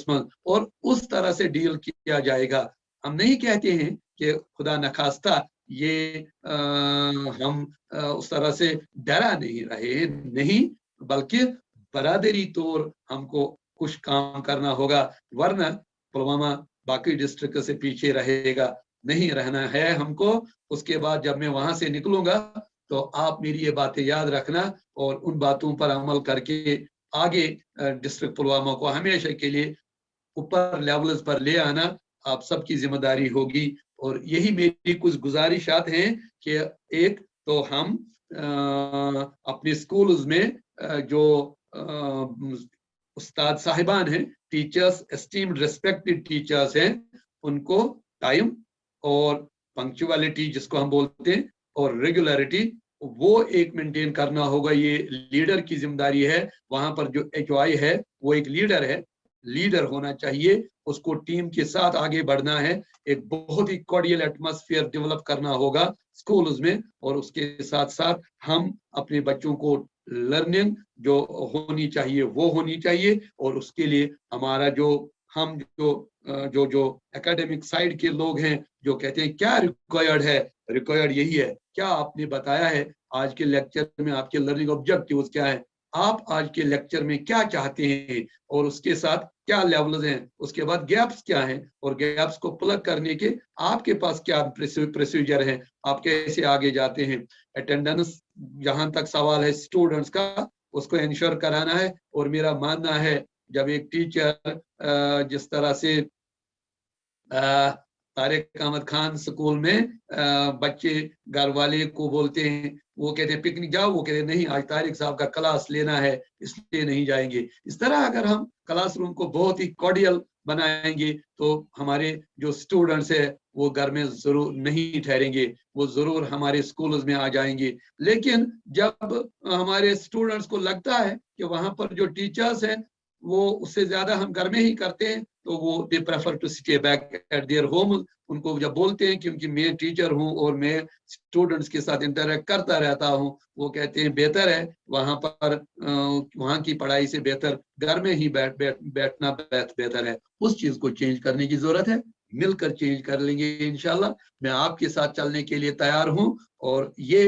और उस तरह से डील किया जाएगा. हम नहीं कहते हैं कि खुदा नखास्ता ये हम उस तरह से डरा नहीं रहे, नहीं, बल्कि बरादरी तौर हमको कुछ काम करना होगा, वरना पुलवामा बाकी डिस्ट्रिक्ट से पीछे रहेगा. नहीं रहना है हमको. उसके बाद जब मैं वहां से निकलूंगा तो आप मेरी ये बातें याद रखना और उन बातों पर अमल करके आगे डिस्ट्रिक्ट पुलवामा को हमेशा के लिए ऊपर लेवल्स पर ले आना आप सबकी जिम्मेदारी होगी. और यही मेरी कुछ गुजारिशात हैं कि एक तो हम अपने स्कूल्स में जो उस्ताद साहिबान हैं, टीचर्स, एस्टीम्ड रिस्पेक्टेड टीचर्स हैं, उनको टाइम और पंक्चुअलिटी जिसको हम बोलते हैं और रेगुलरिटी वो एक मेंटेन करना होगा. ये लीडर की जिम्मेदारी है. वहां पर जो HOI है वो एक लीडर है, लीडर होना चाहिए, उसको टीम के साथ आगे बढ़ना है. एक बहुत ही कॉर्डियल एटमॉस्फेयर डेवलप करना होगा स्कूल्स में और उसके साथ साथ हम अपने बच्चों को लर्निंग जो होनी चाहिए वो होनी चाहिए. और उसके लिए हमारा जो हम जो एकेडमिक साइड के लोग हैं जो कहते हैं क्या रिक्वायर्ड है, रिक्वायर्ड यही है, क्या आपने बताया है आज के लेक्चर में, आपके लर्निंग ऑब्जेक्टिव्स क्या है, आप आज के लेक्चर में क्या चाहते हैं और उसके साथ क्या लेवल्स हैं, उसके बाद गैप्स क्या हैं और गैप्स को प्लग करने के आपके पास क्या प्रोसीजर है, आप कैसे आगे जाते हैं। अटेंडेंस जहां तक सवाल है स्टूडेंट्स का, उसको इंश्योर कराना है। और मेरा मानना है जब एक टीचर जिस तरह से तारिक अहमद खान स्कूल में बच्चे घर वाले को बोलते हैं, वो कहते हैं पिकनिक जाओ, वो कहते हैं नहीं आज तारिक साहब का क्लास लेना है इसलिए नहीं जाएंगे। इस तरह अगर हम क्लासरूम को बहुत ही कॉर्डियल बनाएंगे तो हमारे जो स्टूडेंट्स है वो घर में जरूर नहीं ठहरेंगे, वो जरूर हमारे स्कूल्स में आ जाएंगे। लेकिन जब हमारे स्टूडेंट्स को लगता है कि वहां पर जो टीचर्स हैं वो उससे ज्यादा हम घर में ही करते हैं, तो वो they prefer to stay back at their home. उनको जब बोलते हैं क्योंकि मैं टीचर हूं और मैं स्टूडेंट्स के साथ इंटरेक्ट करता रहता हूं, वो कहते हैं बेहतर है वहां पर वहां की पढ़ाई से बेहतर घर में ही बैठना बेहतर है। उस चीज को चेंज करने की जरूरत है, मिलकर चेंज कर लेंगे इंशाल्लाह। मैं आपके साथ चलने के लिए तैयार हूं और ये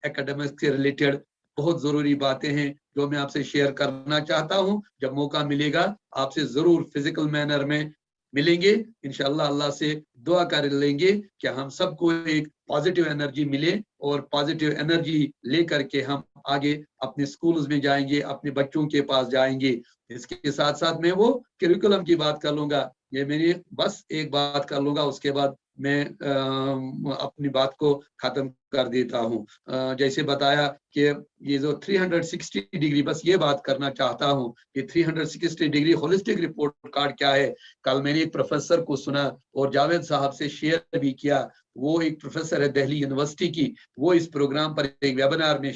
एकेडमिक्स से रिलेटेड बहुत जरूरी बातें हैं जो मैं आपसे शेयर करना चाहता हूं। जब मौका मिलेगा आपसे जरूर फिजिकल मैनर में मिलेंगे इंशाल्लाह। अल्लाह से दुआ कर लेंगे कि हम सबको एक पॉजिटिव एनर्जी मिले और पॉजिटिव एनर्जी लेकर के हम आगे अपने स्कूल्स में जाएंगे, अपने बच्चों के पास जाएंगे। इसके साथ साथ मैं वो करिकुलम की बात कर लूंगा, ये मेरी बस एक बात कर लूंगा, उसके बाद मैं अपनी बात को खत्म कर देता हूँ। जैसे बताया कि ये जो 360 डिग्री, बस ये बात करना चाहता हूँ कि 360 डिग्री होलिस्टिक रिपोर्ट कार्ड क्या है। कल मैंने एक प्रोफेसर को सुना और जावेद साहब से शेयर भी किया, वो एक प्रोफेसर है दिल्ली यूनिवर्सिटी की, वो इस प्रोग्राम पर एक वेबिनार में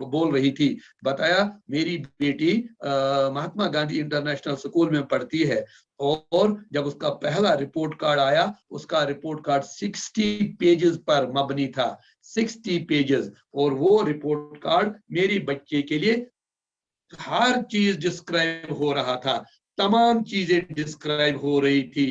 बोल रही थी। बताया मेरी बेटी महात्मा गांधी इंटरनेशनल स्कूल में पढ़ती है और जब उसका पहला रिपोर्ट कार्ड आया, उसका रिपोर्ट कार्ड 60 पेजेस पर मबनी था, 60 पेजेस। और वो रिपोर्ट कार्ड मेरी बच्चे के लिए हर चीज डिस्क्राइब हो रहा था, तमाम चीजें डिस्क्राइब हो रही थी।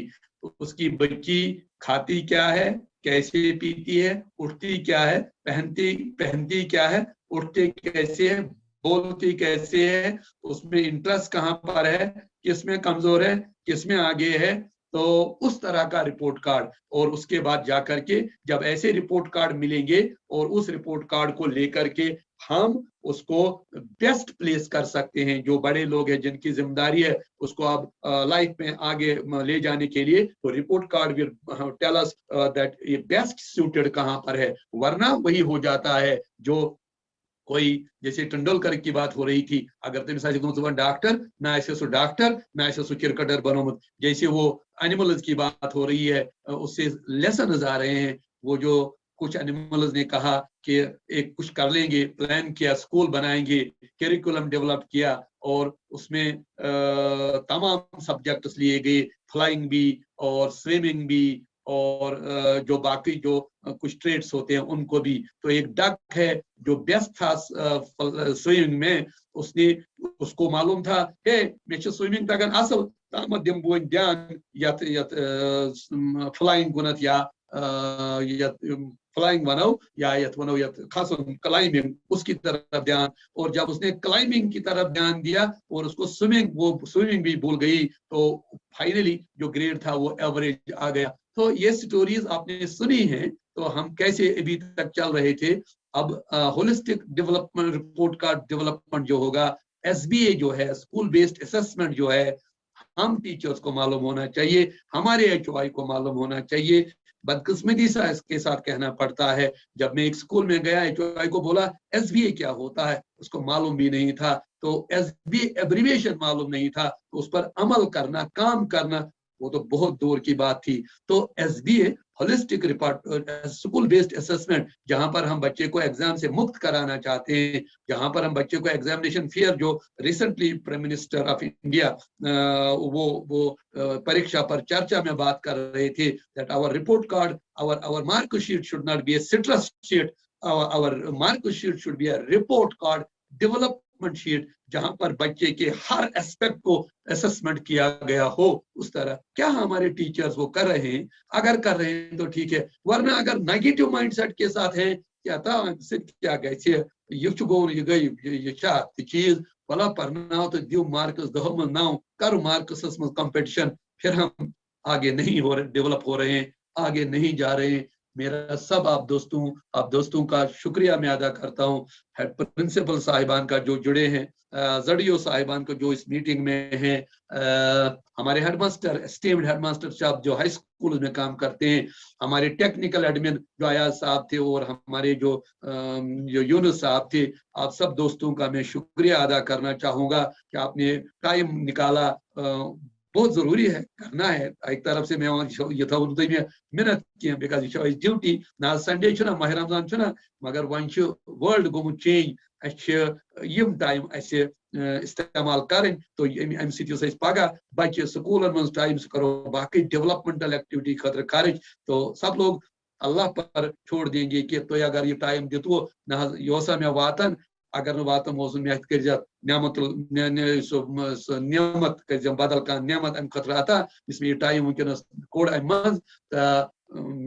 उसकी बच्ची खाती क्या है, कैसे पीती है, उठती क्या है, पहनती क्या है, उठते कैसे है, बोलती कैसे है, उसमें इंटरेस्ट कहाँ पर है, किसमें कमजोर है, किसमें आगे है। तो उस तरह का रिपोर्ट कार्ड, और उसके बाद जाकर के जब ऐसे रिपोर्ट कार्ड मिलेंगे और उस रिपोर्ट कार्ड को लेकर के हम उसको बेस्ट प्लेस कर सकते हैं। जो बड़े लोग हैं जिनकी जिम्मेदारी है उसको आप लाइफ में आगे ले जाने के लिए, तो report card will tell us that ये बेस्ट सूटेड कहाँ पर है। वरना वही हो जाता है जो कोई, जैसे तेंदुलकर की बात हो रही थी, अगर तुम डॉक्टर ना ऐसे सो डॉक्टर ना ऐसे सो क्रिकेटर बनो, जैसे वो एनिमल्स की बात हो रही है, उससे लेसन आ रहे हैं। वो जो कुछ एनिमल्स ने कहा कि एक कुछ कर लेंगे, प्लान किया, स्कूल बनाएंगे, करिकुलम डेवलप किया और उसमें तमाम सब्जेक्ट्स लिए गए, फ्लाइंग भी और स्विमिंग भी और जो बाकी जो कुछ ट्रेड्स होते हैं उनको भी। तो एक डक है जो बेस्ट था स्विमिंग में, उसको मालूम था मे स्विमिंग तगन असल तम दिम बो ध्यान यत फ्लाइंग गुनत या फ्लाइंग वनो या यत वनो यत खास क्लाइंबिंग, उसकी तरफ ध्यान। और जब उसने क्लाइंबिंग की तरफ ध्यान दिया और उसको स्विमिंग भी भूल गई, तो फाइनली जो ग्रेड था वो एवरेज आ गया। तो ये स्टोरीज आपने सुनी हैं, तो हम कैसे अभी तक चल रहे थे। अब होलिस्टिक डेवलपमेंट रिपोर्ट का डेवलपमेंट जो होगा, एसबीए जो है, स्कूल बेस्ड असेसमेंट जो है, हम टीचर्स को मालूम होना चाहिए, हमारे एचओआई को मालूम होना चाहिए। बदकिस्मती से इसके साथ कहना पड़ता है, जब मैं एक स्कूल में गया, एचओआई को बोला एसबीए क्या होता है, उसको मालूम भी नहीं था। तो एसबीए एब्रीविएशन मालूम नहीं था, तो उस पर अमल करना, काम करना, वो तो बहुत दूर की बात थी। तो SBA holistic report school based assessment, जहां पर हम बच्चे को एग्जाम से मुक्त कराना चाहते हैं, जहां पर हम बच्चे को एग्जामिनेशन फियर, जो recently prime minister of India वो परीक्षा पर चर्चा में बात कर रहे थे, that our report card, our mark sheet should not be a stress sheet, our mark sheet should be a report card developed assessment sheet जहां पर बच्चे के हर एस्पेक्ट को असेसमेंट किया गया हो, उस तरह क्या हमारे टीचर्स वो कर रहे हैं? अगर कर रहे हैं तो ठीक है, वरना अगर नेगेटिव माइंडसेट के साथ है क्या था क्या गए ये गई चीज भला पढ़ना तो दियो मार्क्स 10 में 9 कर मार्क्स में कंपटीशन, फिर हम आगे नहीं हो रहे, डेवलप हो रहे हैं, आगे नहीं जा रहे हैं। मेरा सब आप दोस्तों का शुक्रिया मैं अदा करता हूँ, हेड प्रिंसिपल साहिबान का जो जुड़े हैं, जड़ियो साहिबान को जो इस मीटिंग में हैं, हमारे हेडमास्टर एस्टीम्ड हेडमास्टर साहब जो हाई स्कूल में काम करते हैं, हमारे टेक्निकल एडमिन जो अयाज साहब थे और हमारे जो यूनुस साहब थे, आप सब दोस्तों का मैं शुक्रिया अदा करना चाहूँगा कि आपने टाइम निकाला। बहुत जरूरी है, करना है। एक तरफ से मैं ये था मेहनत की बिकॉज यह ड्यूटी ना संडे माह रमजान मगर वन वर्ल्ड गोमुत चेंज टाइम इस्तेमाल करें तो अम सह पगह बच्चे स्कूलन मज टाइम करो बाकी डेवलपमेंटल एक्टिविटी खतर खर्च, तो सब लोग अल्लाह पर छोड़ देंगे कि तो अगर ये टाइम दितवो ना यह मे वातन, अगर वातन मे कर नियामत नियमत कर बदल कह नियमत अम खतर अता इसमें टाइम वनस कोड़ अम मज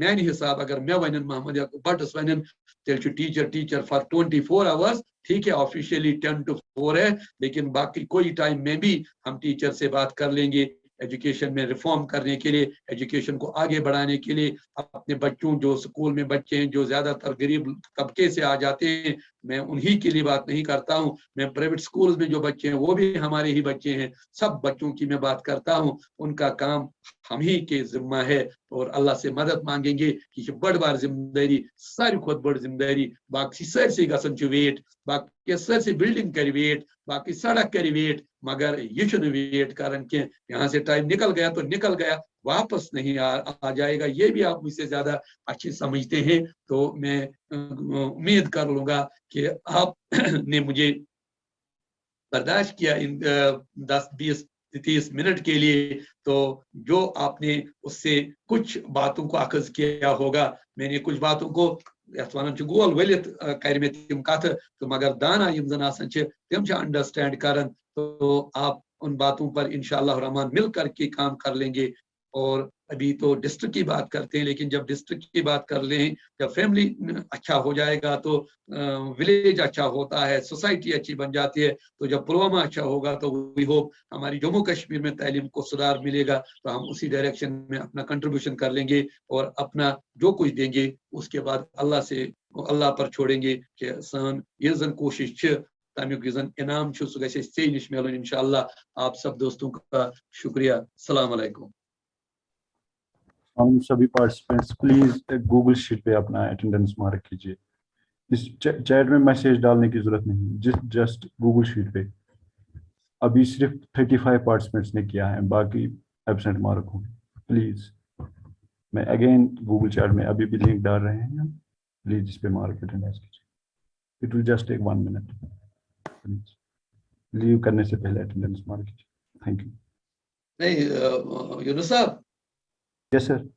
मान हिसाब अगर मे वन मोहम्मद बटस वन तेल टीचर फॉर 24 आवर्स, ठीक है ऑफिशियली 10 to 4 है, लेकिन बाकी कोई टाइम में भी हम टीचर से बात कर लेंगे एजुकेशन में रिफॉर्म करने के लिए, एजुकेशन को आगे बढ़ाने के लिए। अपने बच्चों जो स्कूल में बच्चे हैं जो ज्यादातर गरीब तबके से आ जाते हैं, मैं उन्हीं के लिए बात नहीं करता हूँ, मैं प्राइवेट स्कूल में जो बच्चे हैं वो भी हमारे ही बच्चे हैं, सब बच्चों की मैं बात करता हूँ। उनका काम हम ही के जिम्मा है और अल्लाह से मदद मांगेंगे कि बड़ बार जिम्मेदारी सारी खुद बड़ जिम्मेदारी बाकी सरसे गसन वेट, बाकी सरसे बिल्डिंग कर वेट, बाकी सड़क कर वेट, मगर ये वेट करन के यहाँ से टाइम निकल गया तो निकल गया, वापस नहीं आ जाएगा। ये भी आप मुझसे ज्यादा अच्छी समझते हैं, तो मैं उम्मीद कर लूंगा कि आप ने मुझे बर्दाश्त किया इन 10-20-30 मिनट के लिए। तो जो आपने उससे कुछ बातों को अखज किया होगा, मैंने कुछ बातों को गोल वलित कर में तम कथ तो मगर दाना यम जन तम अंडरस्टैंड कर, तो आप उन बातों पर इंशाअल्लाह रहमान मिल करके काम कर लेंगे। और अभी तो डिस्ट्रिक्ट की बात करते हैं, लेकिन जब डिस्ट्रिक्ट की बात कर लें, जब फैमिली अच्छा हो जाएगा तो विलेज अच्छा होता है, सोसाइटी अच्छी बन जाती है, तो जब पुलवामा अच्छा होगा तो वी होप हमारी जम्मू कश्मीर में तालीम को सुधार मिलेगा, तो हम उसी डायरेक्शन में अपना कंट्रीब्यूशन कर लेंगे और अपना जो कुछ देंगे उसके बाद अल्लाह पर छोड़ेंगे कि सान ये जन कोशिश तमिक जन इनाम सह गि निश मिलन इंशाअल्लाह। आप सब दोस्तों का शुक्रिया। अस्सलाम वालेकुम। हम सभी पार्टिसिपेंट्स प्लीज गूगल शीट पे अपना अटेंडेंस मार्क कीजिए, इस चैट में मैसेज डालने की जरूरत नहीं, जस्ट गूगल शीट पे। अभी सिर्फ 35 पार्टिसिपेंट्स ने किया है, बाकी एब्सेंट मार्क होंगे। प्लीज मैं अगेन गूगल चैट में अभी भी लिंक डाल रहे हैं, प्लीज इस पे मार्क अटेंडेंस कीजिए। It will just take 1 minute, please leave करने से पहले अटेंडेंस मार्क कीजिए। Thank you. नहीं यूनुस साहब, यस सर,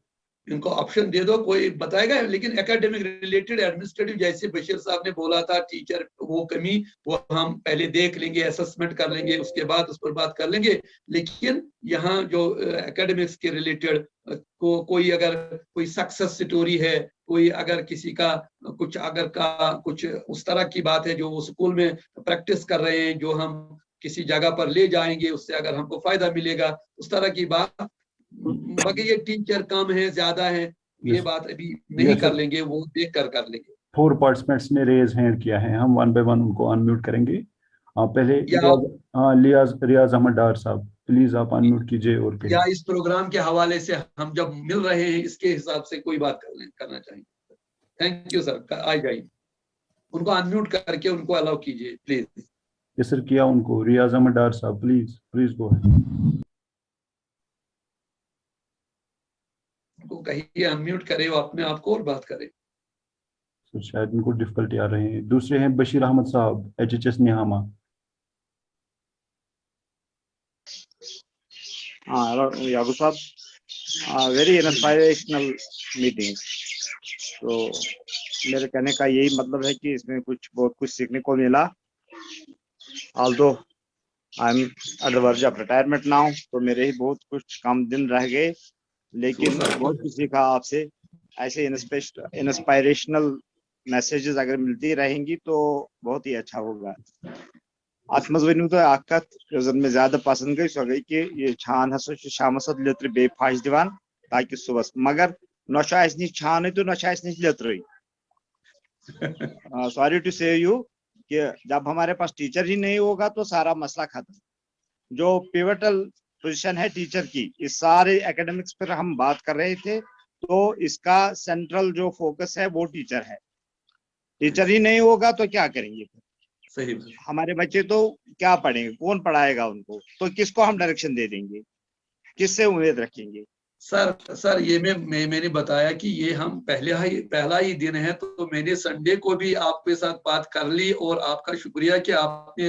इनको ऑप्शन दे दो, कोई बताएगा, लेकिन एकेडमिक रिलेटेड एडमिनिस्ट्रेटिव जैसे बशीर साहब ने बोला था टीचर वो कमी, वो हम पहले देख लेंगे, असेसमेंट कर लेंगे, उसके बाद उस पर बात कर लेंगे। लेकिन यहाँ जो एकेडमिक्स के रिलेटेड कोई अगर कोई सक्सेस स्टोरी है, कोई अगर किसी का कुछ उस तरह की बात है जो वो स्कूल में प्रैक्टिस कर रहे हैं, जो हम किसी जगह पर ले जाएंगे, उससे अगर हमको फायदा मिलेगा, उस तरह की बात। बाकी ये टीचर कम है ज्यादा है, ये बात अभी नहीं कर लेंगे, वो देख कर लेंगे। 4 पार्टिसिपेंट्स ने रेज हैंड किया है, हम 1 by 1 उनको अनम्यूट करेंगे। पहले रियाज अहमद डार साहब, प्लीज आप अनम्यूट कीजिए और या इस प्रोग्राम के हवाले से हम जब मिल रहे हैं इसके हिसाब से कोई बात करना चाहेंगे। थैंक यू सर, आ जाइए, उनको अनम्यूट करके उनको अलाउ कीजिए प्लीज। ये सर किया उनको, रियाज अहमद डार साहब प्लीज गो अहेड। कहिए अनम्यूट करे वो अपने आप को और बात करे। तो शायद इनको डिफिकल्टी आ रही है। दूसरे हैं बशीर अहमद साहब, HHS निहामा। हेलो याकूब साहब, वेरी इंस्पिरेशनल मीटिंग। तो मेरे कहने का यही मतलब है कि इसमें बहुत कुछ सीखने को मिला। although I'm at the verge of retirement now, तो मेरे ही बहुत कुछ कम दिन रह गए, लेकिन बहुत कुछ सीखा आपसे. ऐसे इंस्पायरेशनल मैसेजेस अगर मिलती रहेंगी तो बहुत ही अच्छा होगा. At mazvenu to akat gözün me zyada pasand gay so gay ki ye çhan haso şamasat litri be faş divan taki subas magar noşa isni çhan to noşa isni litri. Sorry to say you कि जब हमारे पास teacher ही नहीं होगा तो सारा मसला खत्म. जो पिवटल पोजीशन है टीचर की, इस सारे एकेडमिक्स पर हम बात कर रहे थे, तो इसका सेंट्रल जो फोकस है वो टीचर है. टीचर ही नहीं होगा तो क्या करेंगे? सही. हमारे बच्चे तो क्या पढ़ेंगे, कौन पढ़ाएगा उनको, तो किसको हम डायरेक्शन दे देंगे, किससे उम्मीद रखेंगे? सर ये मैंने बताया कि ये हम पहला ही दिन है, तो मैंने संडे को भी आपके साथ बात कर ली, और आपका शुक्रिया कि आपने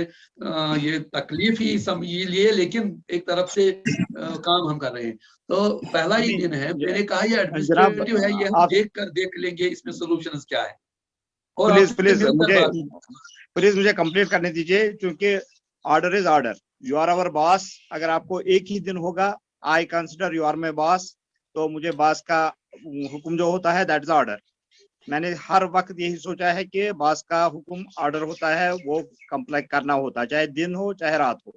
ये तकलीफ ही समझ लिए, लेकिन एक तरफ से काम हम कर रहे हैं. तो पहला ही दिन है, मैंने कहा ये एडमिनिस्ट्रेटिव है, ये हम देख लेंगे इसमें सॉल्यूशंस क्या है. और प्लीज मुझे कंप्लीट करने दीजिए, क्योंकि order is order. You are our boss. अगर आपको एक ही दिन होगा, I consider you are my boss, तो मुझे बॉस का हुक्म जो होता है दैट इज ऑर्डर. मैंने हर वक्त यही सोचा है कि बॉस का हुक्म ऑर्डर होता है, वो कंप्लाई करना होता है, चाहे दिन हो चाहे रात हो.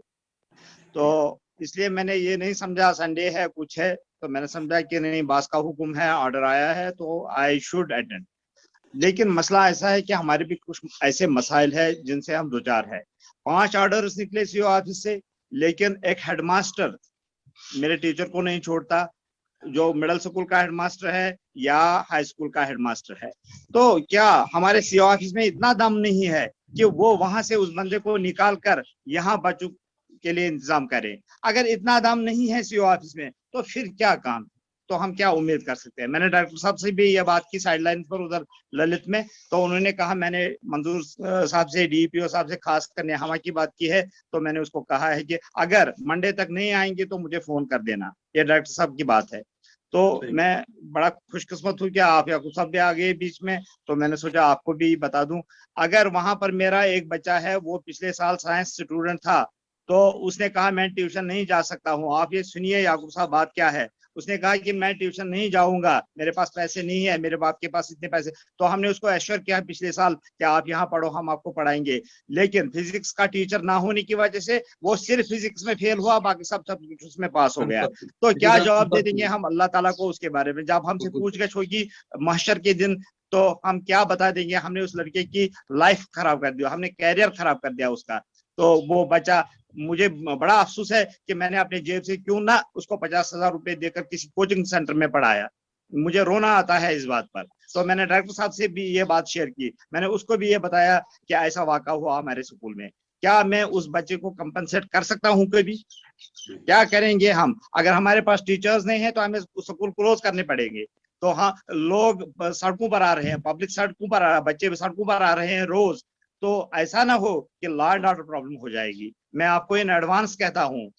तो इसलिए मैंने ये नहीं समझा संडे है कुछ है, तो मैंने समझा कि नहीं, बॉस का हुक्म है, ऑर्डर आया है, तो आई शुड अटेंड. लेकिन मसला ऐसा है कि हमारे भी कुछ ऐसे मसाइल है जिनसे हम दो चार है. 5 ऑर्डर्स निकले सीओ ऑफिस से, लेकिन एक हेडमास्टर मेरे टीचर को नहीं छोड़ता, जो मिडिल स्कूल का हेडमास्टर है या हाई स्कूल का हेडमास्टर है. तो क्या हमारे सीओ ऑफिस में इतना दम नहीं है कि वो वहां से उस बंदे को निकाल कर यहाँ बच्चों के लिए इंतजाम करें? अगर इतना दम नहीं है सीओ ऑफिस में, तो फिर क्या काम, तो हम क्या उम्मीद कर सकते हैं? मैंने डायरेक्टर साहब से भी ये बात की साइडलाइन पर उधर ललित में, तो उन्होंने कहा, मैंने मंजूर साहब से, डीपीओ साहब से, खास कर नेहामा की बात की है, तो मैंने उसको कहा है कि अगर मंडे तक नहीं आएंगे तो मुझे फोन कर देना. ये डायरेक्टर साहब की बात है. तो मैं बड़ा खुशकिस्मत हूँ कि आप याकूब साहब भी आ गए बीच में, तो मैंने सोचा आपको भी बता दूं. अगर वहां पर मेरा एक बच्चा है, वो पिछले साल साइंस स्टूडेंट था, तो उसने कहा मैं ट्यूशन नहीं जा सकता हूँ. आप ये सुनिए याकूब साहब बात क्या है. उसने कहा कि मैं ट्यूशन नहीं जाऊंगा, मेरे पास पैसे नहीं है, मेरे बाप के पास इतने पैसे. तो हमने उसको एश्योर किया पिछले साल कि आप यहाँ पढ़ो, हम आपको पढ़ाएंगे. लेकिन फिजिक्स का टीचर ना होने की वजह से वो सिर्फ फिजिक्स में फेल हुआ, बाकी सब उसमें पास हो गया. तो क्या जवाब दे देंगे हम अल्लाह ताला को उसके बारे में? जब हमसे पूछगछ होगी महशर के दिन, तो हम क्या बता देंगे? हमने उस लड़के की लाइफ खराब कर दिया, हमने कैरियर खराब कर दिया उसका. तो वो बच्चा, मुझे बड़ा अफसोस है कि मैंने अपने जेब से क्यों ना उसको 50,000 रुपए देकर किसी कोचिंग सेंटर में पढ़ाया. मुझे रोना आता है इस बात पर. तो मैंने डायरेक्टर साहब से भी ये बात शेयर की, मैंने उसको भी ये बताया कि ऐसा वाक़ा हुआ हमारे स्कूल में. क्या मैं उस बच्चे को कंपनसेट कर सकता हूँ? कभी क्या करेंगे हम? अगर हमारे पास टीचर्स नहीं है तो हमें स्कूल क्लोज करने पड़ेंगे. तो हाँ, लोग सड़कों पर आ रहे हैं, पब्लिक सड़कों पर आ रहा है, बच्चे सड़कों पर आ रहे हैं रोज. तो ऐसा ना हो कि लॉ एंड ऑर्डर प्रॉब्लम हो जाएगी. मैं आपको इन एडवांस कहता हूँ,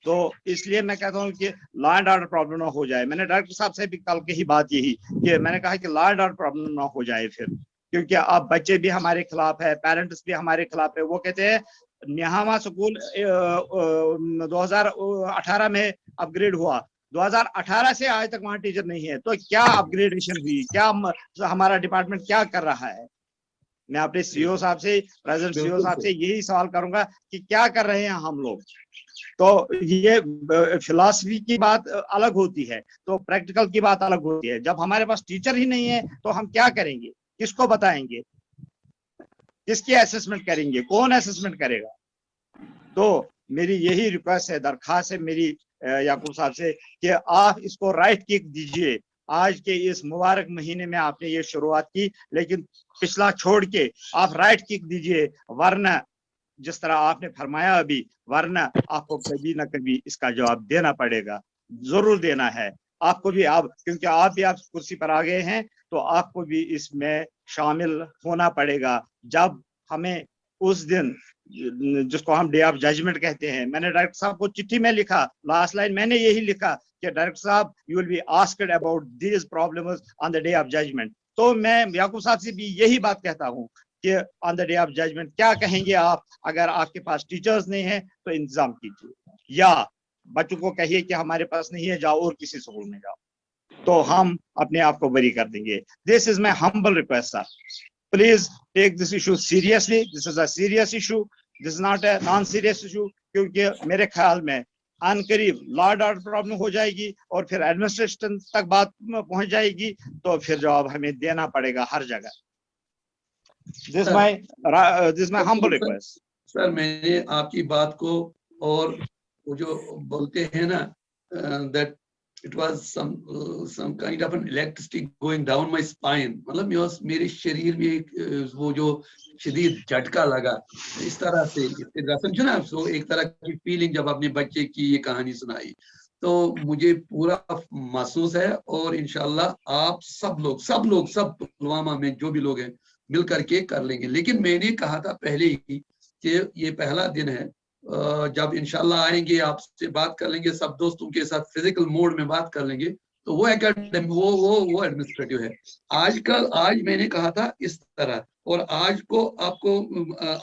तो इसलिए मैं कहता हूँ कि लॉ एंड ऑर्डर प्रॉब्लम ना हो जाए. मैंने डायरेक्टर साहब से भी कल की ही बात यही कि मैंने कहा कि लॉ एंड ऑर्डर प्रॉब्लम ना हो जाए फिर, क्योंकि अब बच्चे भी हमारे खिलाफ है, पेरेंट्स भी हमारे खिलाफ है. वो कहते हैं नेहामा स्कूल 2018 में अपग्रेड हुआ, 2018 से आज तक वहां टीचर नहीं है. तो क्या अपग्रेडेशन हुई? क्या हमारा डिपार्टमेंट क्या कर रहा है? मैं अपने सीईओ साहब से, प्रेजेंट सीईओ साहब से यही सवाल करूंगा कि क्या कर रहे हैं हम लोग. तो ये फिलॉसफी की बात अलग होती है, तो प्रैक्टिकल की बात अलग होती है. जब हमारे पास टीचर ही नहीं है तो हम क्या करेंगे? किसको बताएंगे? किसकी असेसमेंट करेंगे? कौन असेसमेंट करेगा? तो मेरी यही रिक्वेस्ट है, दरखास्त है मेरी याकूब साहब से कि आप इसको राइट किक दीजिए. आज के इस मुबारक महीने में आपने ये शुरुआत की, लेकिन पिछला छोड़ के आप राइट किक दीजिए, वरना जिस तरह आपने फरमाया अभी, वरना आपको कभी ना कभी इसका जवाब देना पड़ेगा. जरूर देना है आपको भी. आप क्योंकि आप भी आप कुर्सी पर आ गए हैं, तो आपको भी इसमें शामिल होना पड़ेगा. जब हमें उस दिन, जिसको हम डे ऑफ जजमेंट कहते हैं, मैंने डायरेक्टर साहब को चिट्ठी में लिखा, लास्ट लाइन मैंने यही लिखा कि डायरेक्टर साहब, you will be asked about these problems on the day of judgement. तो मैं याकूब साहब से भी यही बात कहता हूँ कि on the day of judgement क्या कहेंगे आप। अगर आपके पास टीचर्स नहीं है तो इंतजाम कीजिए, या बच्चों को कहिए कि हमारे पास नहीं है, जाओ और किसी स्कूल में जाओ, तो हम अपने आप को बरी कर देंगे। This is my humble request sir, please take this issue seriously, this is a serious issue, this is not a non serious issue, क्योंकि मेरे ख्याल में अन करीब लॉ एंड ऑर्डर प्रॉब्लम हो जाएगी और फिर एडमिनिस्ट्रेशन तक बात पहुंच जाएगी, तो फिर जवाब हमें देना पड़ेगा हर जगह। This my humble request. Sir मैंने आपकी बात को, और वो जो बोलते हैं ना that it was some kind of an electricity going down my spine, मतलब मेरे शरीर में एक वो जो शदीद झटका लगा इस तरह से, समझो ना, सो एक तरह की फीलिंग जब अपने बच्चे की ये कहानी सुनाई तो मुझे पूरा महसूस है। और इंशाल्लाह आप सब पुलवामा में जो भी लोग हैं मिल करके कर लेंगे। लेकिन मैंने कहा था पहले ही कि ये पहला दिन है, जब इंशाल्लाह आएंगे आपसे बात कर लेंगे, सब दोस्तों के साथ फिजिकल मोड में बात कर लेंगे, तो वो एकेडमिक वो एडमिनिस्ट्रेटिव है। आज मैंने कहा था इस तरह, और आज को आपको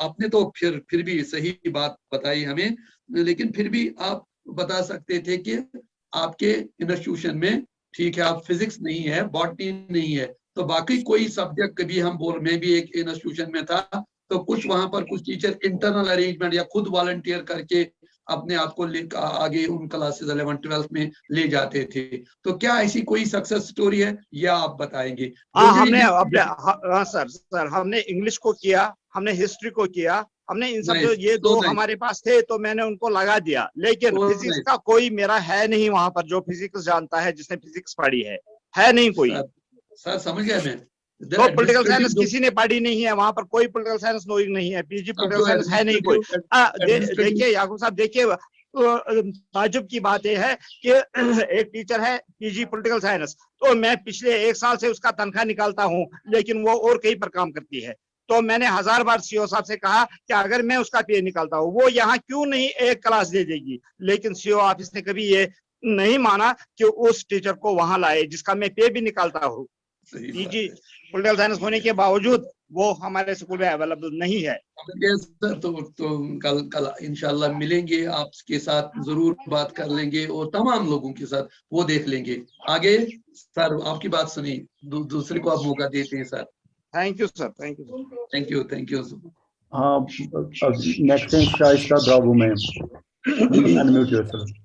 आपने तो फिर भी सही बात बताई हमें, लेकिन फिर भी आप बता सकते थे कि आपके इंस्टीट्यूशन में ठीक है, आप फिजिक्स नहीं है, बॉटनी नहीं है, तो बाकी कोई सब्जेक्ट कभी हम मैं भी एक इंस्टीट्यूशन में था, तो कुछ वहां पर कुछ टीचर इंटरनल अरेंजमेंट या खुद वॉलंटियर करके अपने आप को आगे उन क्लासेस 11-12 में ले जाते थे। तो क्या ऐसी कोई सक्सेस स्टोरी है या आप बताएंगे? सर हमने इंग्लिश को किया, हमने हिस्ट्री को किया, हमने इन सब ये दो हमारे पास थे तो मैंने उनको लगा दिया, लेकिन फिजिक्स का कोई मेरा है नहीं वहां पर जो फिजिक्स जानता है, जिसने फिजिक्स पढ़ी है नहीं कोई। सर समझ गया मैं, तो पॉलिटिकल साइंस किसी ने पढ़ी नहीं है वहां पर, कोई पॉलिटिकल साइंस नोइंग नहीं है, पीजी पॉलिटिकल साइंस है नहीं कोई। देखिए याकूब साहब, देखिए ताजुब की बात यह है कि एक टीचर है पीजी पॉलिटिकल साइंस, तो मैं पिछले 1 साल से उसका तनख्वाह निकालता हूं, लेकिन वो और कहीं पर काम करती है। तो मैंने 1000 बार सीओ साहब से कहा कि अगर मैं उसका पे निकालता हूं, वो यहाँ क्यों नहीं एक क्लास दे देगी, लेकिन सीओ ऑफिस ने कभी ये नहीं माना कि उस टीचर को वहां लाए जिसका मैं पे भी निकालता हूँ। पीजी पॉलिटिकल साइंस होने के बावजूद वो हमारे स्कूल में अवेलेबल नहीं है। सर तो कल इंशाल्लाह मिलेंगे, आपके साथ जरूर बात कर लेंगे और तमाम लोगों के साथ वो देख लेंगे आगे। सर आपकी बात सुनी, दूसरे को आप मौका देते हैं sir. Thank you sir, thank you. हाँ, नेक्स्ट है Shaista Drabu ma'am, please unmute yourself.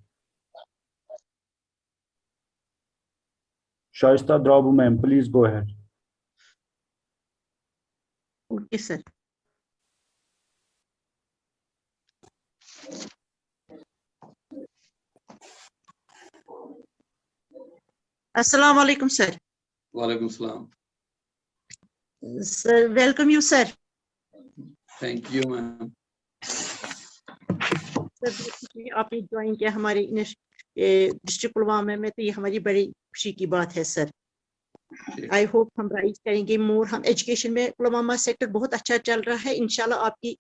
Shaista Drabu ma'am, please go ahead. Okay sir. अस्सलाम वालेकुम सर। वालेकुम सलाम sir, welcome you sir. Thank you ma'am. Sir आपने ज्वाइन किया हमारे डिस्ट्रिक्ट पुलवामा में, तो ये हमारी बड़ी खुशी की बात है सर। आई होप हम राइज करेंगे मोर। हम एजुकेशन में पुलवामा सेक्टर बहुत अच्छा चल रहा है, इंशाल्लाह आपकी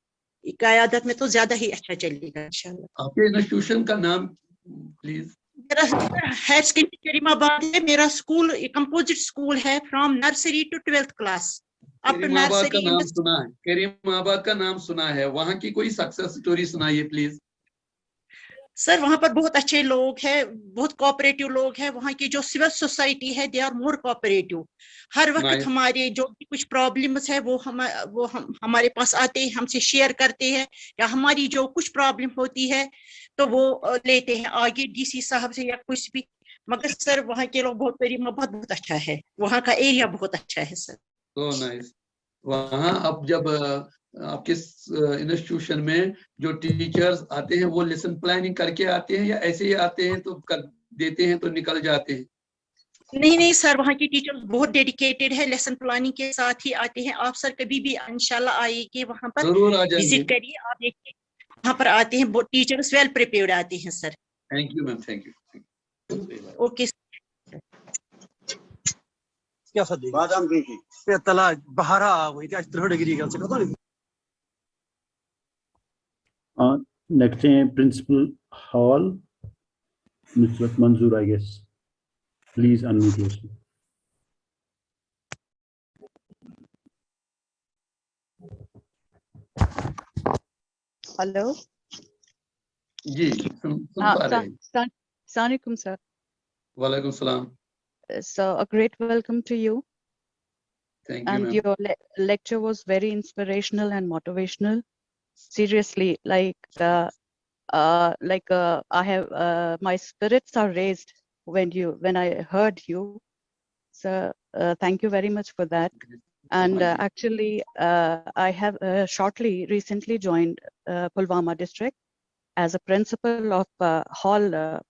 क़यादत में तो ज्यादा ही अच्छा चलेगा इंशाल्लाह। आपके इंस्टीट्यूशन का नाम प्लीज? मेरा हायर सेकेंडरी करीमाबाद है, मेरा स्कूल कंपोजिट स्कूल है from nursery to 12th class. Karimabad का नाम सुना है, करीमाबाद का नाम सुना है, वहाँ की कोई सक्सेस स्टोरी सुनाइए प्लीज। सर वहाँ पर बहुत अच्छे लोग हैं, बहुत कोऑपरेटिव लोग हैं, वहाँ की जो सिविल सोसाइटी है दे आर मोर कोऑपरेटिव। हर वक्त हमारे जो भी कुछ प्रॉब्लम्स है वो हमारे पास आते हैं, हमसे शेयर करते हैं, या हमारी जो कुछ प्रॉब्लम होती है तो वो लेते हैं आगे डीसी साहब से या कुछ भी। मगर सर वहाँ के लोग बहुत बहुत अच्छा है, वहाँ का एरिया बहुत अच्छा है सर। तो नाइस। वहाँ अब जब आपके इंस्टीट्यूशन में जो टीचर्स आते हैं वो लेसन प्लानिंग करके आते हैं या ऐसे ही आते हैं तो कर देते हैं तो निकल जाते हैं? नहीं सर, वहाँ की टीचर्स बहुत डेडिकेटेड है, लेसन प्लानिंग के साथ ही आते हैं। आप सर कभी भी इंशाल्लाह आइए वहाँ पर, जरूर आ जाएंगे, विजिट करिए, आप देखिए वहाँ पर आते हैं टीचर्स वेल प्रिपेयर्ड आते हैं sir. Thank you ma'am, thank you. Okay. क्या सदी बादाम की तला बहारा हुई थी 3 डिग्री का से पता नहीं। नेक्स्ट है principal hall, Nusrat Manzoor, I guess, please unmute yourself. Hello. जी सुन पा रहे हैं. Assalamualaikum, sir. वालेकुम सलाम. So a great welcome to you. Thank you, And ma'am. your lecture was very inspirational and motivational. Seriously, I have my spirits are raised when I heard you. So thank you very much for that. And actually, I have recently joined Pulwama district as a principal of Hall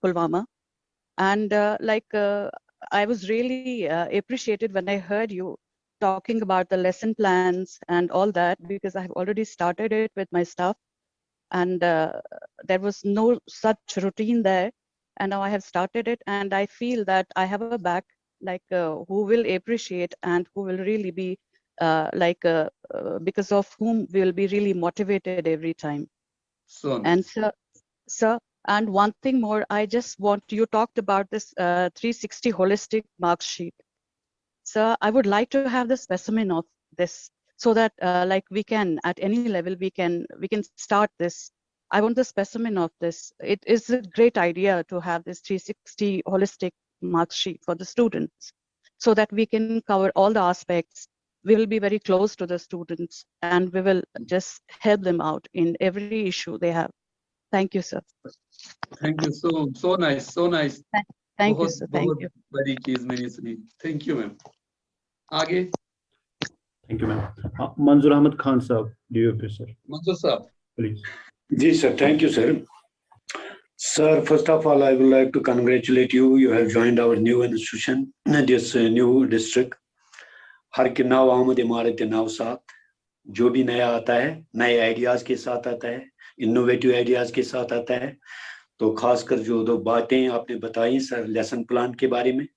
Pulwama. And I was really appreciated when I heard you talking about the lesson plans and all that, because I have already started it with my staff, and there was no such routine there. And now I have started it, and I feel that I have a back who will appreciate and who will really be because of whom we will be really motivated every time. So And nice. sir, and one thing more, I just want, you talked about this 360 holistic mark sheet. So I would like to have the specimen of this, so that we can, at any level, we can start this. I want the specimen of this. It is a great idea to have this 360 holistic mark sheet for the students, so that we can cover all the aspects. We will be very close to the students, and we will just help them out in every issue they have. Thank you, sir. Thank you. So nice. So nice. Thank you, sir. Thank you. बड़ी चीज मैंने सुनी. Thank you, ma'am. आगे. Thank you, ma'am. Manzoor Ahmed Khan sir, DOP sir. मंजूर साहब. Please. Ji sir, thank you sir. Sir, first of all, I would like to congratulate you. You have joined our new institution, this new district. हर के नाव आमद इमारत नाव साथ, जो भी नया आता है, नए आइडियाज के साथ आता है, इनोवेटिव आइडियाज के साथ आता है. तो खासकर जो दो बातें आपने बताई सर, लेसन प्लान के बारे में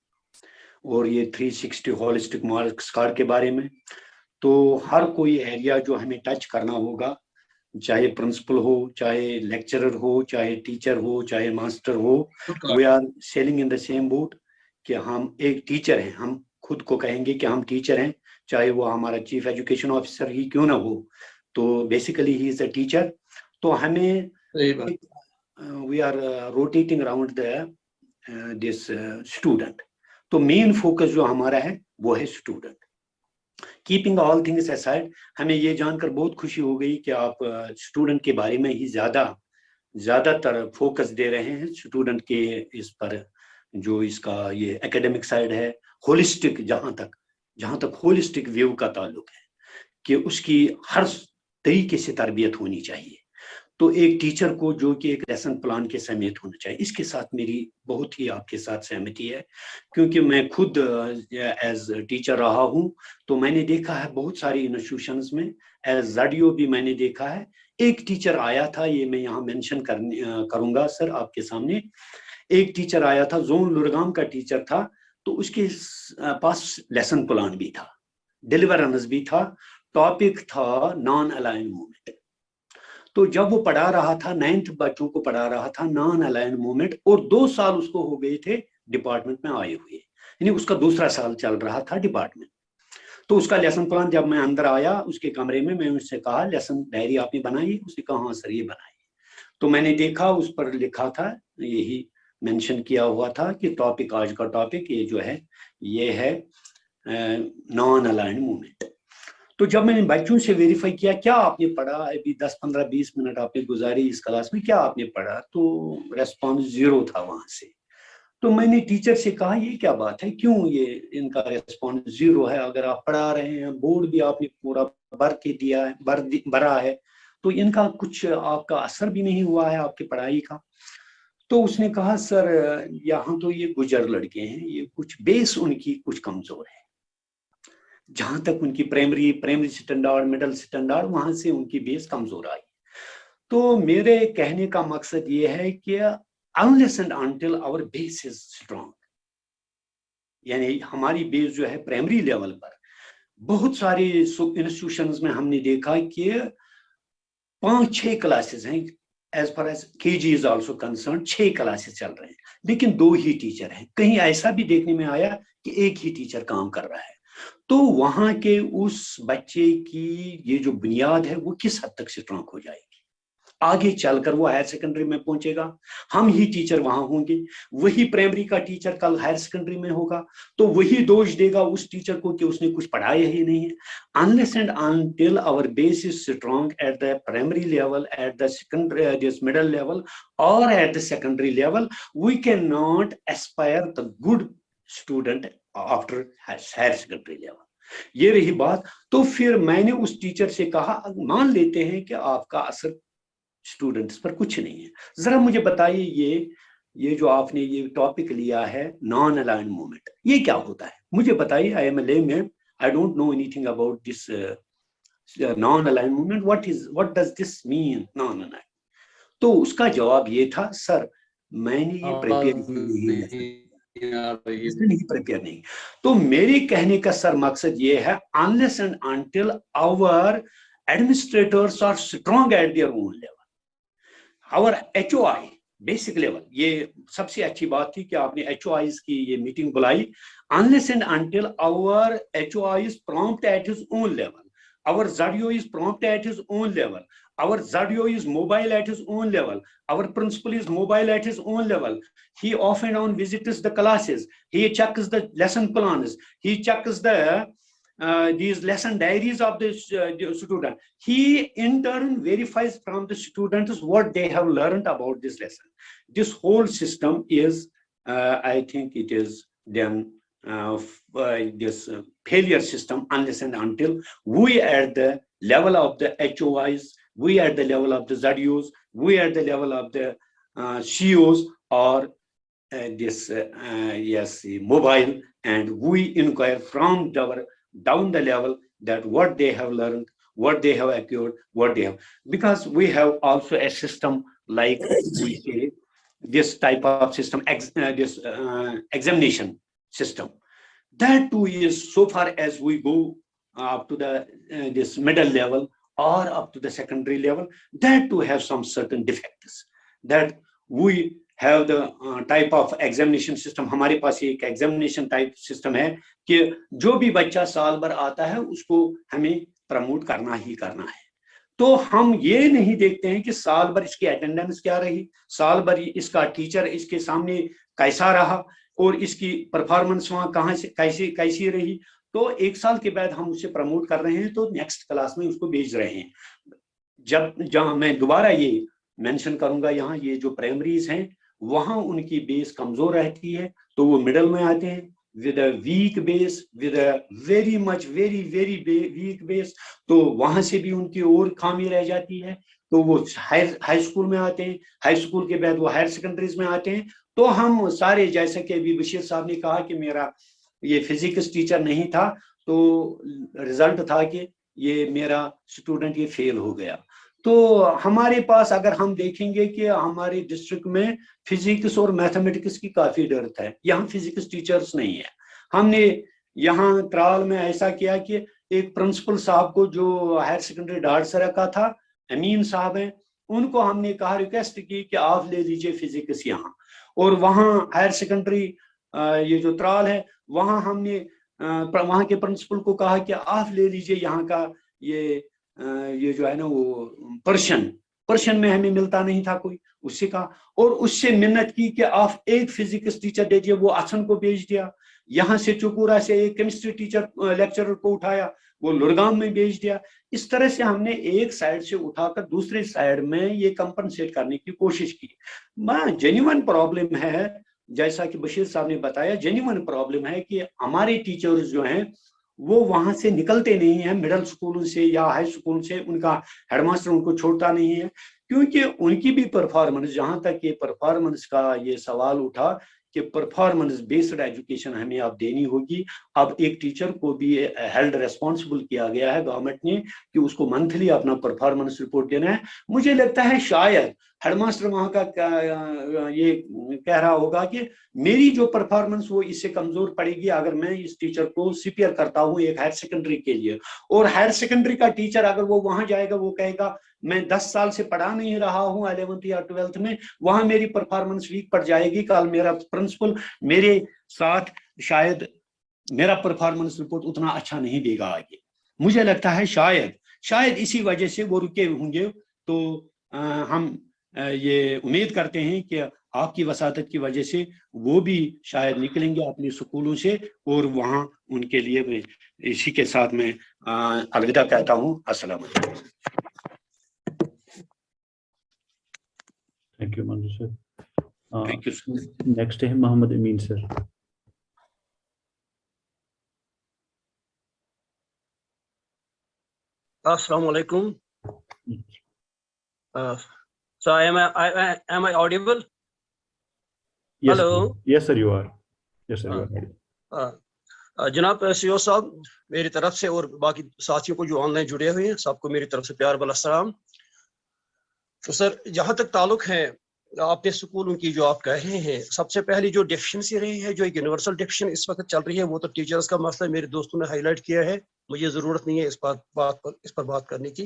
और ये 360 होलिस्टिक मार्क्स कार्ड के बारे में, तो हर कोई एरिया जो हमें टच करना होगा, चाहे प्रिंसिपल हो, चाहे लेक्चरर हो, चाहे टीचर हो, चाहे मास्टर हो, we are sailing in the same boat कि हम एक टीचर हैं. हम खुद को कहेंगे कि हम टीचर हैं, चाहे वो हमारा चीफ एजुकेशन ऑफिसर ही क्यों ना हो, तो basically he is a teacher. तो हमें we are rotating around the this student. तो मेन फोकस जो हमारा है वो है student. Keeping all things aside, हमें ये जानकर बहुत खुशी हो गई कि आप स्टूडेंट के बारे में ही ज्यादातर फोकस दे रहे हैं. स्टूडेंट के इस पर जो इसका ये एकेडमिक साइड है, होलिस्टिक, जहां तक होलिस्टिक व्यू का ताल्लुक है कि उसकी हर तरीके से तरबियत होनी चाहिए. तो एक टीचर को जो कि एक लेसन प्लान के समेत होना चाहिए. इसके साथ मेरी बहुत ही आपके साथ सहमति है, क्योंकि मैं खुद एज टीचर रहा हूं. तो मैंने देखा है बहुत सारी इंस्टीट्यूशंस में, एज ZDO भी मैंने देखा है. एक टीचर आया था, ये मैं यहाँ मेंशन करूंगा सर आपके सामने. एक टीचर आया था, जोन लुरगाम का टीचर था, तो उसके पास लेसन प्लान भी था, डिलीवरेंस भी था, टॉपिक था नॉन अलाइन मूवमेंट. तो जब वो पढ़ा रहा था, 9th बच्चों को पढ़ा रहा था नॉन अलाइन मूवमेंट, और 2 साल उसको हो गए थे डिपार्टमेंट में आए हुए, यानी उसका दूसरा साल चल रहा था डिपार्टमेंट. तो उसका लेसन प्लान, जब मैं अंदर आया उसके कमरे में, मैं उससे कहा लेसन डायरी आपने बनाई? उसने कहा हाँ सर ये बनाई. तो मैंने देखा उस पर लिखा था, यही मेंशन किया हुआ था कि टॉपिक, आज का टॉपिक ये जो है ये है नॉन अलाइन मूवमेंट. तो जब मैंने बच्चों से वेरीफाई किया क्या आपने पढ़ा, अभी 10-15-20 मिनट आपने गुजारी इस क्लास में, क्या आपने पढ़ा, तो रेस्पॉन्स 0 था वहां से. तो मैंने टीचर से कहा ये क्या बात है, क्यों ये इनका रेस्पॉन्स 0 है? अगर आप पढ़ा रहे हैं, बोर्ड भी आपने पूरा भर के दिया है, भरा है, तो इनका कुछ आपका असर भी नहीं हुआ है आपकी पढ़ाई का. तो उसने कहा सर यहाँ तो ये गुजर लड़के हैं, ये कुछ बेस उनकी कुछ कमजोर है. जहां तक उनकी प्राइमरी स्टैंडर्ड, मिडिल स्टैंडर्ड, वहां से उनकी बेस कमजोर आई. तो मेरे कहने का मकसद ये है कि unless and until our base is strong, यानी हमारी बेस जो है प्राइमरी लेवल पर, बहुत सारे इंस्टीट्यूशंस में हमने देखा कि 5-6 क्लासेस हैं, as far as KG is also concern, 6 classes चल रहे हैं, लेकिन 2 ही टीचर हैं. कहीं ऐसा भी देखने में आया कि एक ही टीचर काम कर रहा है. तो वहां के उस बच्चे की ये जो बुनियाद है वो किस हद तक स्ट्रांग हो जाएगी? आगे चलकर वो हायर सेकेंडरी में पहुंचेगा, हम ही टीचर वहां होंगे, वही प्राइमरी का टीचर कल हायर सेकेंडरी में होगा, तो वही दोष देगा उस टीचर को कि उसने कुछ पढ़ाया ही नहीं है. Unless and until our base is strong at the primary level, at the secondary, this middle level, or at the secondary level, we cannot aspire the good student after higher secondary level. ये रही बात. तो फिर मैंने उस teacher से कहा, मान लेते हैं कि आपका असर स्टूडेंट्स पर कुछ नहीं है, जरा मुझे बताइए ये जो आपने ये टॉपिक लिया है नॉन अलाइंड मूवमेंट, ये क्या होता है, मुझे बताइए. I am a layman, I don't know anything about this non aligned movement, what does this mean non aligned. तो उसका जवाब ये था, सर मैंने ये प्रिपेयर नहीं. तो मेरे कहने का सर मकसद ये है, unless and until our administrators are strong at their own level, our HOI basic level. ये सबसे अच्छी बात थी कि आपने HOIs की ये मीटिंग बुलाई. Unless and until our HOI is prompt at his own level, our ZDO is prompt at his own level, our ZDO is mobile at his own level, our principal is mobile at his own level, he off and on visits the classes, he checks the lesson plans, he checks the these lesson diaries of the student, he in turn verifies from the students what they have learned about this lesson. This whole system is I think it is done this failure system unless and until we at the level of the HOIs, we at the level of the ZDOs, we at the level of the COs or this mobile, and we inquire from our down the level that what they have learned, what they have acquired, what they have, because we have also a system like we say this type of system, examination system. That too is, so far as we go up to the this middle level or up to the secondary level, that too have some certain defects. That we have the type of examination system. हमारे पास एक examination type system है कि जो भी बच्चा साल भर आता है उसको हमें प्रमोट करना ही करना है. तो हम ये नहीं देखते हैं कि साल भर इसकी अटेंडेंस क्या रही, साल भर इसका टीचर इसके सामने कैसा रहा और इसकी परफॉर्मेंस वहाँ कहाँ से कैसी रही. तो एक साल के बाद हम उसे प्रमोट कर रहे हैं तो नेक्स्ट क्लास में उसको भेज रहे हैं. जहाँ मैं दोबारा ये मेंशन करूंगा, यहाँ ये जो प्राइमरीज हैं वहाँ उनकी बेस कमजोर रहती है तो वो मिडल में आते हैं with a weak base, with a very weak base, तो वहां से भी उनकी और खामी रह जाती है. तो वो हाई स्कूल में आते हैं, हाई स्कूल के बाद वो हायर सेकेंडरीज में आते हैं. तो हम सारे, जैसे कि अभी बशीर साहब ने कहा कि मेरा ये फिजिक्स टीचर नहीं था तो रिजल्ट था कि ये मेरा स्टूडेंट ये फेल हो गया. तो हमारे पास अगर हम देखेंगे कि हमारे डिस्ट्रिक्ट में फिजिक्स और मैथमेटिक्स की काफी डर्थ है, यहाँ फिजिक्स टीचर्स नहीं है. हमने यहाँ त्राल में ऐसा किया कि एक प्रिंसिपल साहब को जो हायर सेकेंडरी डाड़सरा का था, अमीन साहब हैं, उनको हमने कहा, रिक्वेस्ट की कि आप ले लीजिए फिजिक्स यहाँ. और वहाँ हायर सेकेंडरी ये जो त्राल है वहाँ हमने वहाँ के प्रिंसिपल को कहा कि आप ले लीजिए यहाँ का ये जो है ना वो पर्शियन में हमें मिलता नहीं था कोई, उससे कहा और उससे मिन्नत की कि आप एक फिजिक्स टीचर दे दिए. वो असन को भेज दिया. यहाँ से चुकूरा से एक केमिस्ट्री टीचर लेक्चरर को उठाया, वो लुरगाम में भेज दिया. इस तरह से हमने एक साइड से उठाकर दूसरे साइड में ये कंपनसेट करने की कोशिश की. जेन्युइन प्रॉब्लम है, जैसा कि बशीर साहब ने बताया, जेन्युइन प्रॉब्लम है कि हमारे टीचर्स जो हैं वो वहां से निकलते नहीं है, मिडिल स्कूल से या हाई स्कूल से उनका हेडमास्टर उनको छोड़ता नहीं है, क्योंकि उनकी भी परफॉर्मेंस, जहां तक ये परफॉर्मेंस का ये सवाल उठा कि परफॉर्मेंस बेस्ड एजुकेशन हमें अब देनी होगी. अब एक टीचर को भी हेल्ड रेस्पॉन्सिबल किया गया है गवर्नमेंट ने कि उसको मंथली अपना परफॉर्मेंस रिपोर्ट देना है. मुझे लगता है शायद हेडमास्टर वहां का ये कह रहा होगा कि मेरी जो परफॉर्मेंस वो इससे कमजोर पड़ेगी अगर मैं इस टीचर को सीपीआर करता हूँ एक हायर सेकेंडरी के लिए. और हायर सेकेंडरी का टीचर अगर वो वहां जाएगा वो कहेगा मैं 10 साल से पढ़ा नहीं रहा हूँ 11th या 12th में, वहां मेरी परफॉर्मेंस वीक पड़ जाएगी. कल मेरा प्रिंसिपल मेरे साथ शायद मेरा परफॉर्मेंस रिपोर्ट उतना अच्छा नहीं देगा आगे. मुझे लगता है शायद इसी वजह से वो रुके होंगे. तो हम ये उम्मीद करते हैं कि आपकी वसादत की वजह से वो भी शायद निकलेंगे अपने स्कूलों से, और वहाँ उनके लिए भी इसी के साथ मैं अलविदा कहता हूँ। अस्सलाम वालेकुम। Thank you Manju sir. Thank you sir. Next है मोहम्मद अमीन sir. Assalamu alaikum. So am I audible? Yes, Hello. Yes sir, you are. Yes sir, you are. जनाब सीओ साहब, मेरी तरफ से और बाकी साथियों को जो ऑनलाइन जुड़े हुए हैं सबको मेरी तरफ से प्यार भला सलाम। तो सर जहाँ तक ताल्लुक है आपने स्कूलों की जो आप कह रहे हैं, सबसे पहली जो डेफिशिएंसी रही है, जो एक यूनिवर्सल डेफिशिएंसी इस वक्त चल रही है, वो तो टीचर्स का मसला मेरे दोस्तों ने हाईलाइट किया है, मुझे जरूरत नहीं है इस पर बात करने की।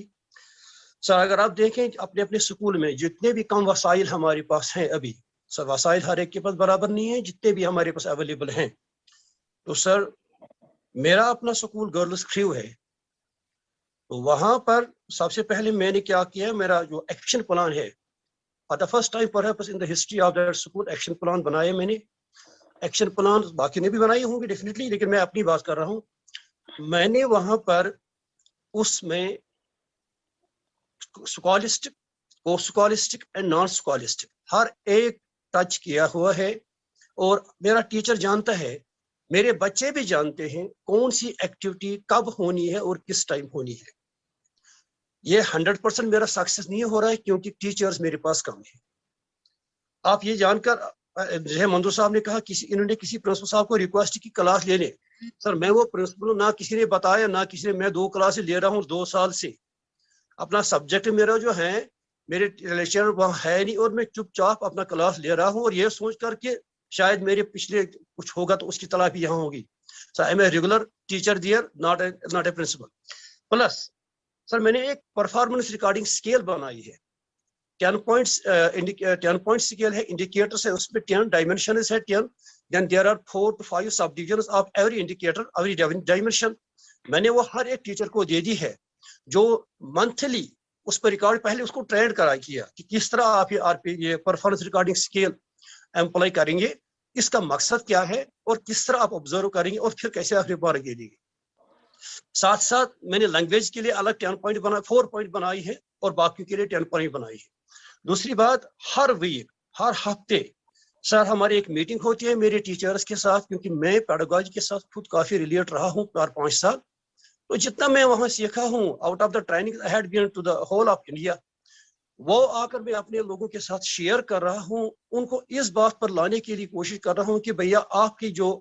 सर अगर आप देखें अपने अपने स्कूल में जितने भी कम वसाइल हमारे पास हैं अभी, सर वसाइल हर एक के पास बराबर नहीं है, जितने भी हमारे पास अवेलेबल हैं, तो सर मेरा अपना स्कूल गर्ल्स क्रू है, तो वहां पर सबसे पहले मैंने क्या किया, मेरा जो एक्शन प्लान है, for the first time perhaps in the history of that school action plan बनाए मैंने। एक्शन प्लान बाकी ने भी बनाए होंगे डेफिनेटली, लेकिन मैं अपनी बात कर रहा हूँ। मैंने वहां पर उसमें scholastic, post scholastic and non scholastic हर एक टच किया हुआ है, और मेरा टीचर जानता है, मेरे बच्चे भी जानते हैं कौन सी एक्टिविटी कब होनी है और किस टाइम होनी है। ये 100% मेरा सक्सेस नहीं हो रहा है क्योंकि टीचर्स मेरे पास कम है। आप ये जानकर, जैसे मंजूर साहब ने कहा इन्होंने किसी प्रिंसिपल साहब को रिक्वेस्ट की क्लास लेने, सर मैं वो प्रिंसिपल ना किसी ने बताया ना किसी ने, मैं 2 क्लासेस ले रहा हूँ 2 साल से, अपना सब्जेक्ट मेरा जो है मेरे लेक्चर वहाँ है नहीं, और मैं चुपचाप अपना क्लास ले रहा हूँ और ये सोच करके शायद मेरे पिछले कुछ होगा तो उसकी तलाफी यहाँ होगी। Sir I am a regular teacher there, not a principal. Plus sir मैंने एक परफॉर्मेंस रिकॉर्डिंग स्केल बनाई है, 10 पॉइंट स्केल है, इंडिकेटर्स है, उसमें 10 डायमेंशन है, 10, देन देयर आर 4 to 5 सब divisions of every indicator, every dimension. मैंने वो हर एक टीचर को दे दी है, जो मंथली उस पर रिकॉर्ड, पहले उसको ट्रेन करा किया कि किस तरह आप ये परफॉर्मेंस रिकॉर्डिंग स्केल एम्प्लॉय करेंगे, इसका मकसद क्या है और किस तरह आप ऑब्जर्व करेंगे और फिर कैसे आप रिपोर्ट देंगे। साथ साथ मैंने लैंग्वेज के लिए अलग 4 पॉइंट बनाई है और बाकी के लिए 10 पॉइंट बनाई है। दूसरी बात, हर वीक, हर हफ्ते सर हमारी एक मीटिंग होती है मेरे टीचर्स के साथ, क्योंकि मैं पेडागोजी के साथ खुद काफी रिलेट रहा हूँ 4-5 साल, तो जितना मैं वहां सीखा हूँ out of the training I had been to the whole of India, वो आकर मैं अपने लोगों के साथ शेयर कर रहा हूँ, उनको इस बात पर लाने के लिए कोशिश कर रहा हूँ कि भैया आपकी जो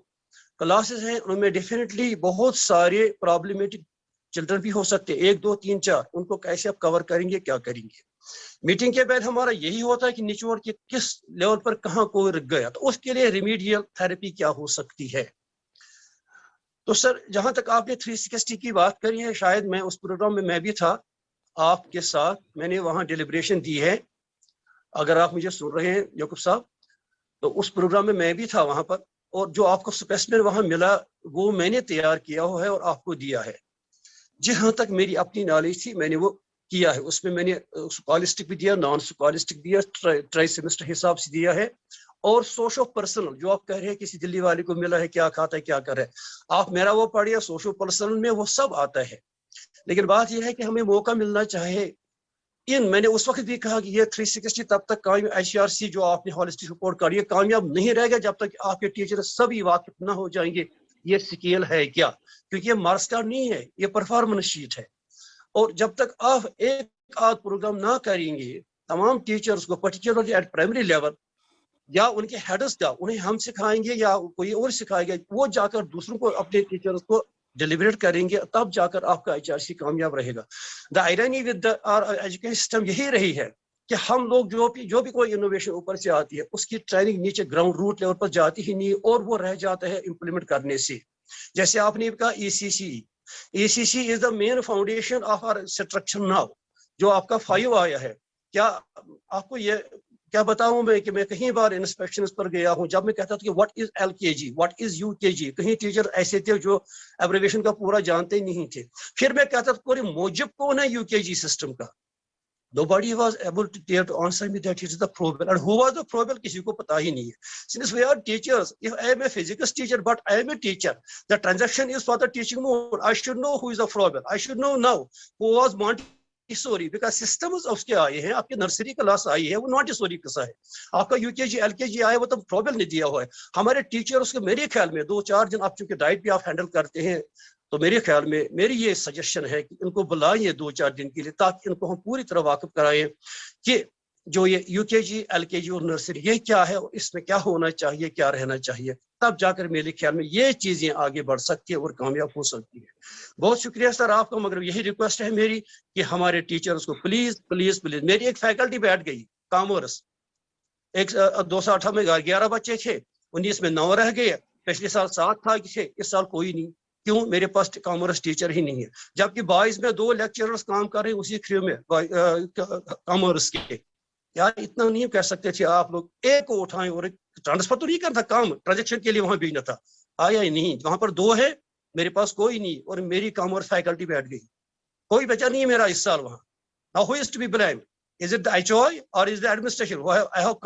क्लासेस हैं उनमें डेफिनेटली बहुत सारे प्रॉब्लमेटिक चिल्ड्रन भी हो सकते हैं, 1, 2, 3, 4, उनको कैसे आप कवर करेंगे, क्या करेंगे। मीटिंग के बाद हमारा यही होता है कि निचोड़ के किस लेवल पर कहाँ कोई रुक गया, तो उसके लिए रिमीडियल थेरेपी क्या हो सकती है। तो सर जहां तक आपने 360 की बात करी है, शायद मैं उस प्रोग्राम में मैं भी था आपके साथ, मैंने वहां डिलिब्रेशन दी है, अगर आप मुझे सुन रहे हैं याकूब साहब, तो उस प्रोग्राम में मैं भी था वहां पर, और जो आपको स्पेसिमेन वहां मिला वो मैंने तैयार किया हुआ है और आपको दिया है। जहां तक मेरी अपनी नॉलेज थी मैंने वो किया है, उसमें मैंने स्कॉलिस्टिक भी दिया, नॉन स्कॉलिस्टिक दिया, ट्राई सेमेस्टर हिसाब से दिया है, और सोशो पर्सनल जो आप कह रहे हैं किसी दिल्ली वाले को मिला है, क्या खाता है क्या कर रहा है, आप मेरा वो पढ़िए, सोशो पर्सनल में वो सब आता है। लेकिन बात यह है कि हमें मौका मिलना चाहिए। मैंने उस वक्त भी कहा कि ये 360 तब तक कामयाब, HRC जो आपने हॉलिस्टिक रिपोर्ट करी है कामयाब नहीं रहेगा जब तक आपके टीचर सभी वाकिफ ना हो जाएंगे ये स्केल है क्या, क्योंकि ये मार्क्स कार्ड नहीं है, ये परफॉर्मेंस शीट है। और जब तक आप एक आध प्रोग्राम ना करेंगे तमाम टीचर्स को, पर्टिकुलरली एट प्राइमरी लेवल, या उनके हेडर्स का उन्हें हम सिखाएंगे या कोई और सिखाएगा, वो जाकर दूसरों को अपने टीचर्स को डिलीवरेट करेंगे, तब जाकर आपका HRC कामयाब रहेगा। The irony with the education system यही रही है कि हम लोग जो भी कोई इनोवेशन ऊपर से आती है उसकी ट्रेनिंग नीचे ग्राउंड रूट लेवल पर जाती ही नहीं, और वो रह जाता है इम्प्लीमेंट करने से। जैसे आपने कहा ECC is the main foundation of our structure now, जो आपका 5 आया है। क्या आपको ये क्या बताऊं मैं कि मैं कहीं बार इंस्पेक्शन पर गया हूं, जब मैं कहता था कि what is LKG, what is UKG, कहीं टीचर ऐसे थे जो एब्रिविएशन का पूरा जानते ही नहीं थे। फिर मैं कहता था कोई मौजूद कौन है UKG सिस्टम का, Nobody was able to dare to answer me that it is the probable. And who was the probable? किसी को पता ही नहीं है. Since we are teachers, if I am a physics teacher, but I am a teacher, the transaction is for the teaching mode. I should know who is the probable. I should know now who was Montessori, because systems उसके आए हैं, आपकी nursery class आई है, वो Montessori कैसा है, आपका UKG LKG आया, वो तो probable नहीं दिया हुआ है. हमारे टीचर उसके मेरे ख्याल में 2-4 दिन, आप चूंकि डाइट भी आप हैंडल करते हैं, तो मेरे ख्याल में मेरी ये सजेशन है कि इनको बुलाइए 2-4 दिन के लिए, ताकि इनको हम पूरी तरह वाकिफ कराएं कि जो ये UKG LKG और नर्सरी ये क्या है, इसमें क्या होना चाहिए, क्या रहना चाहिए, तब जाकर मेरे ख्याल में ये चीजें आगे बढ़ सकती है और कामयाब हो सकती है. बहुत शुक्रिया सर आपका, मगर यही रिक्वेस्ट है मेरी कि हमारे टीचर्स को प्लीज प्लीज प्लीज, मेरी एक फैकल्टी बैठ गई कॉमर्स, 208 में 11 बच्चे थे, 19 में 9 रह गए, पिछले साल 7 था, इस साल कोई नहीं. क्यों? मेरे पास कॉमर्स टीचर ही नहीं है, जबकि 22 में 2 लेक्चरर्स काम कर रहे हैं उसी क्रू में कॉमर्स के. यार इतना नहीं कह सकते थे आप लोग, एक को उठाएं और ट्रांसफर तो नहीं करना, काम ट्रांजेक्शन के लिए वहां भेजना था, आया ही नहीं. वहां पर 2 है, मेरे पास कोई नहीं, और मेरी कॉमर्स फैकल्टी बैठ गई, कोई बचा नहीं है मेरा इस साल वहां. Now who is to be blamed? Is it the HOI or is the administration? I have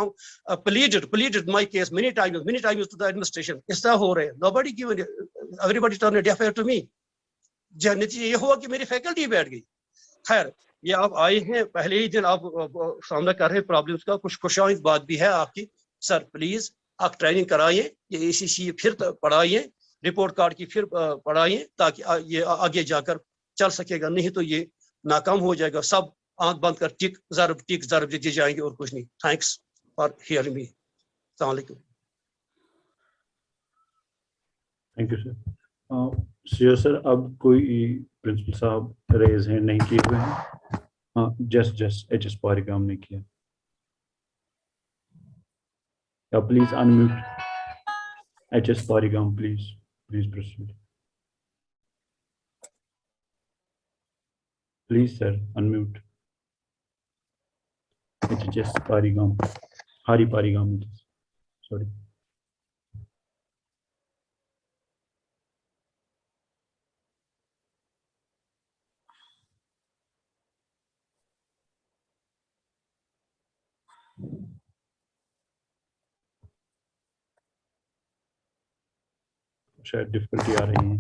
pleaded my case many times to the administration. इस तरह हो रहे हैं, nobody given, everybody turned a deaf ear to me. नतीजा ये हुआ कि मेरी फैकल्टी बैठ गई. खैर, ये आप आए हैं, पहले ही दिन आप सामना कर रहे हैं प्रॉब्लम्स का, कुछ खुशाइंद बात भी है आपकी. सर प्लीज आप ट्रेनिंग कराइए, ये ACC फिर पढ़ाइए, रिपोर्ट कार्ड की फिर पढ़ाइए, ताकि ये आगे जाकर चल सकेगा, नहीं तो ये नाकाम हो जाएगा. सब आंख बंद कर टिक ज़रब देते जाएंगे और कुछ नहीं. Thanks for hearing me. अस्सलाम वालेकुम. Thank you sir. CO sir, अब कोई प्रिंसिपल साहब रेज हैंड नहीं किए हुए हैं. हाँ, जस्ट HS पारिगाम ने किया. Please unmute HS Parigam, please proceed. Please sir unmute HS Parigam, Hari Parigam, sorry. शायद डिफिकल्टी आ रही है.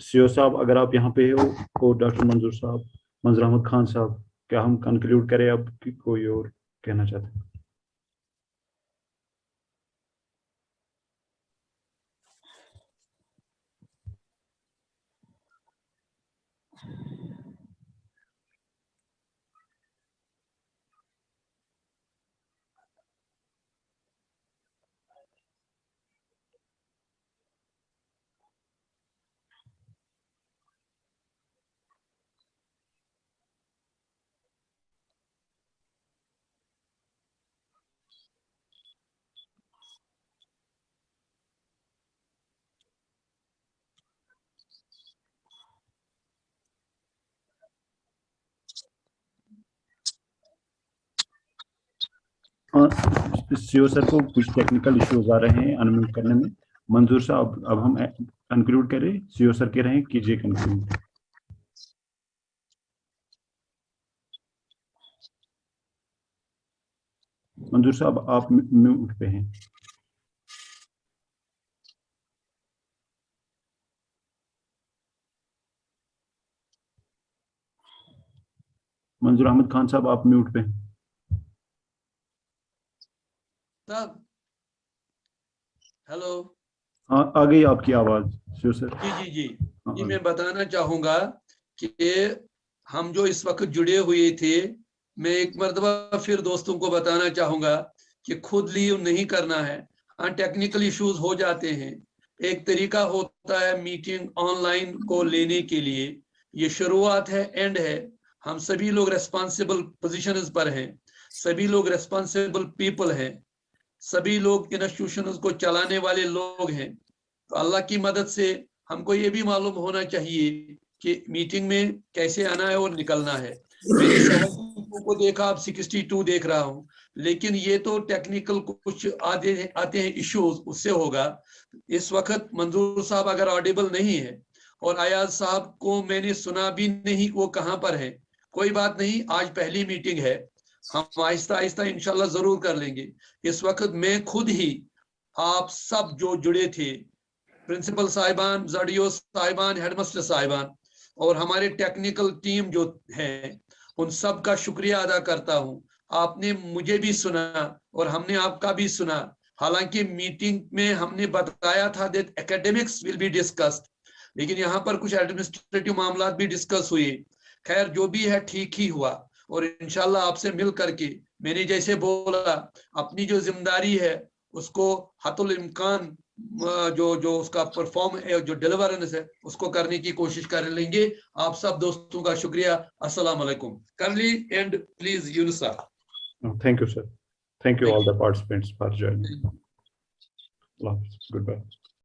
सीओ साहब, अगर आप यहाँ पे हो, और डॉक्टर मंजूर अहमद खान साहब, क्या हम कंक्लूड करें अब कि कोई और कहना चाहते हैं? सीओ सर को कुछ टेक्निकल इश्यूज आ रहे हैं अनम्यूट करने में. मंजूर साहब, अब हम कंक्लूड करें? सीओ सर कह रहे हैं कीजिए कंक्लूड. मंजूर साहब, आप म्यूट पे हैं. मंजूर अहमद खान साहब, आप म्यूट पे हैं. हेलो, हाँ, आ गई आपकी आवाज. CO sir. जी, मैं बताना चाहूंगा कि हम जो इस वक्त जुड़े हुए थे, मैं एक मर्तबा फिर दोस्तों को बताना चाहूंगा कि खुद लीव नहीं करना है. हाँ, टेक्निकल इश्यूज हो जाते हैं. एक तरीका होता है मीटिंग ऑनलाइन को लेने के लिए. ये शुरुआत है, एंड है. हम सभी लोग रेस्पॉन्सिबल पोजीशंस पर हैं, सभी लोग रेस्पॉन्सिबल पीपल हैं, सभी लोग इंस्टीट्यूशंस को चलाने वाले लोग हैं. तो अल्लाह की मदद से हमको ये भी मालूम होना चाहिए कि मीटिंग में कैसे आना है और निकलना है. मैंने 72 को देखा, अब 62 देख रहा हूँ, लेकिन ये तो टेक्निकल कुछ आते हैं इश्यूज, उससे होगा. इस वक्त मंजूर साहब अगर ऑडिबल नहीं है, और अयाज साहब को मैंने सुना भी नहीं वो कहाँ पर है। कोई बात नहीं, आज पहली मीटिंग है, हम आहिस्ता आहिस्ता इंशाल्लाह जरूर कर लेंगे। इस वक्त मैं खुद ही आप सब जो जुड़े थे, प्रिंसिपल साहिबान, जडियो साहिबान, हेडमास्टर साहिबान और हमारे टेक्निकल टीम जो है, उन सब का शुक्रिया अदा करता हूं। आपने मुझे भी सुना और हमने आपका भी सुना। हालांकि मीटिंग में हमने बताया था that academics will be discussed, लेकिन यहाँ पर कुछ एडमिनिस्ट्रेटिव मामला भी डिस्कस हुए। खैर जो भी है ठीक ही हुआ और इंशाल्लाह आपसे मिल करके मैंने जैसे बोला अपनी जो जिम्मेदारी है उसको हतुल इम्कान जो उसका परफॉर्म जो डिलीवरेंस है उसको करने की कोशिश कर लेंगे। आप सब दोस्तों का शुक्रिया। अस्सलाम वालेकुम। करली एंड प्लीज यूनुसा। Thank you, sir. Thank you Thank all the participants for joining. Goodbye.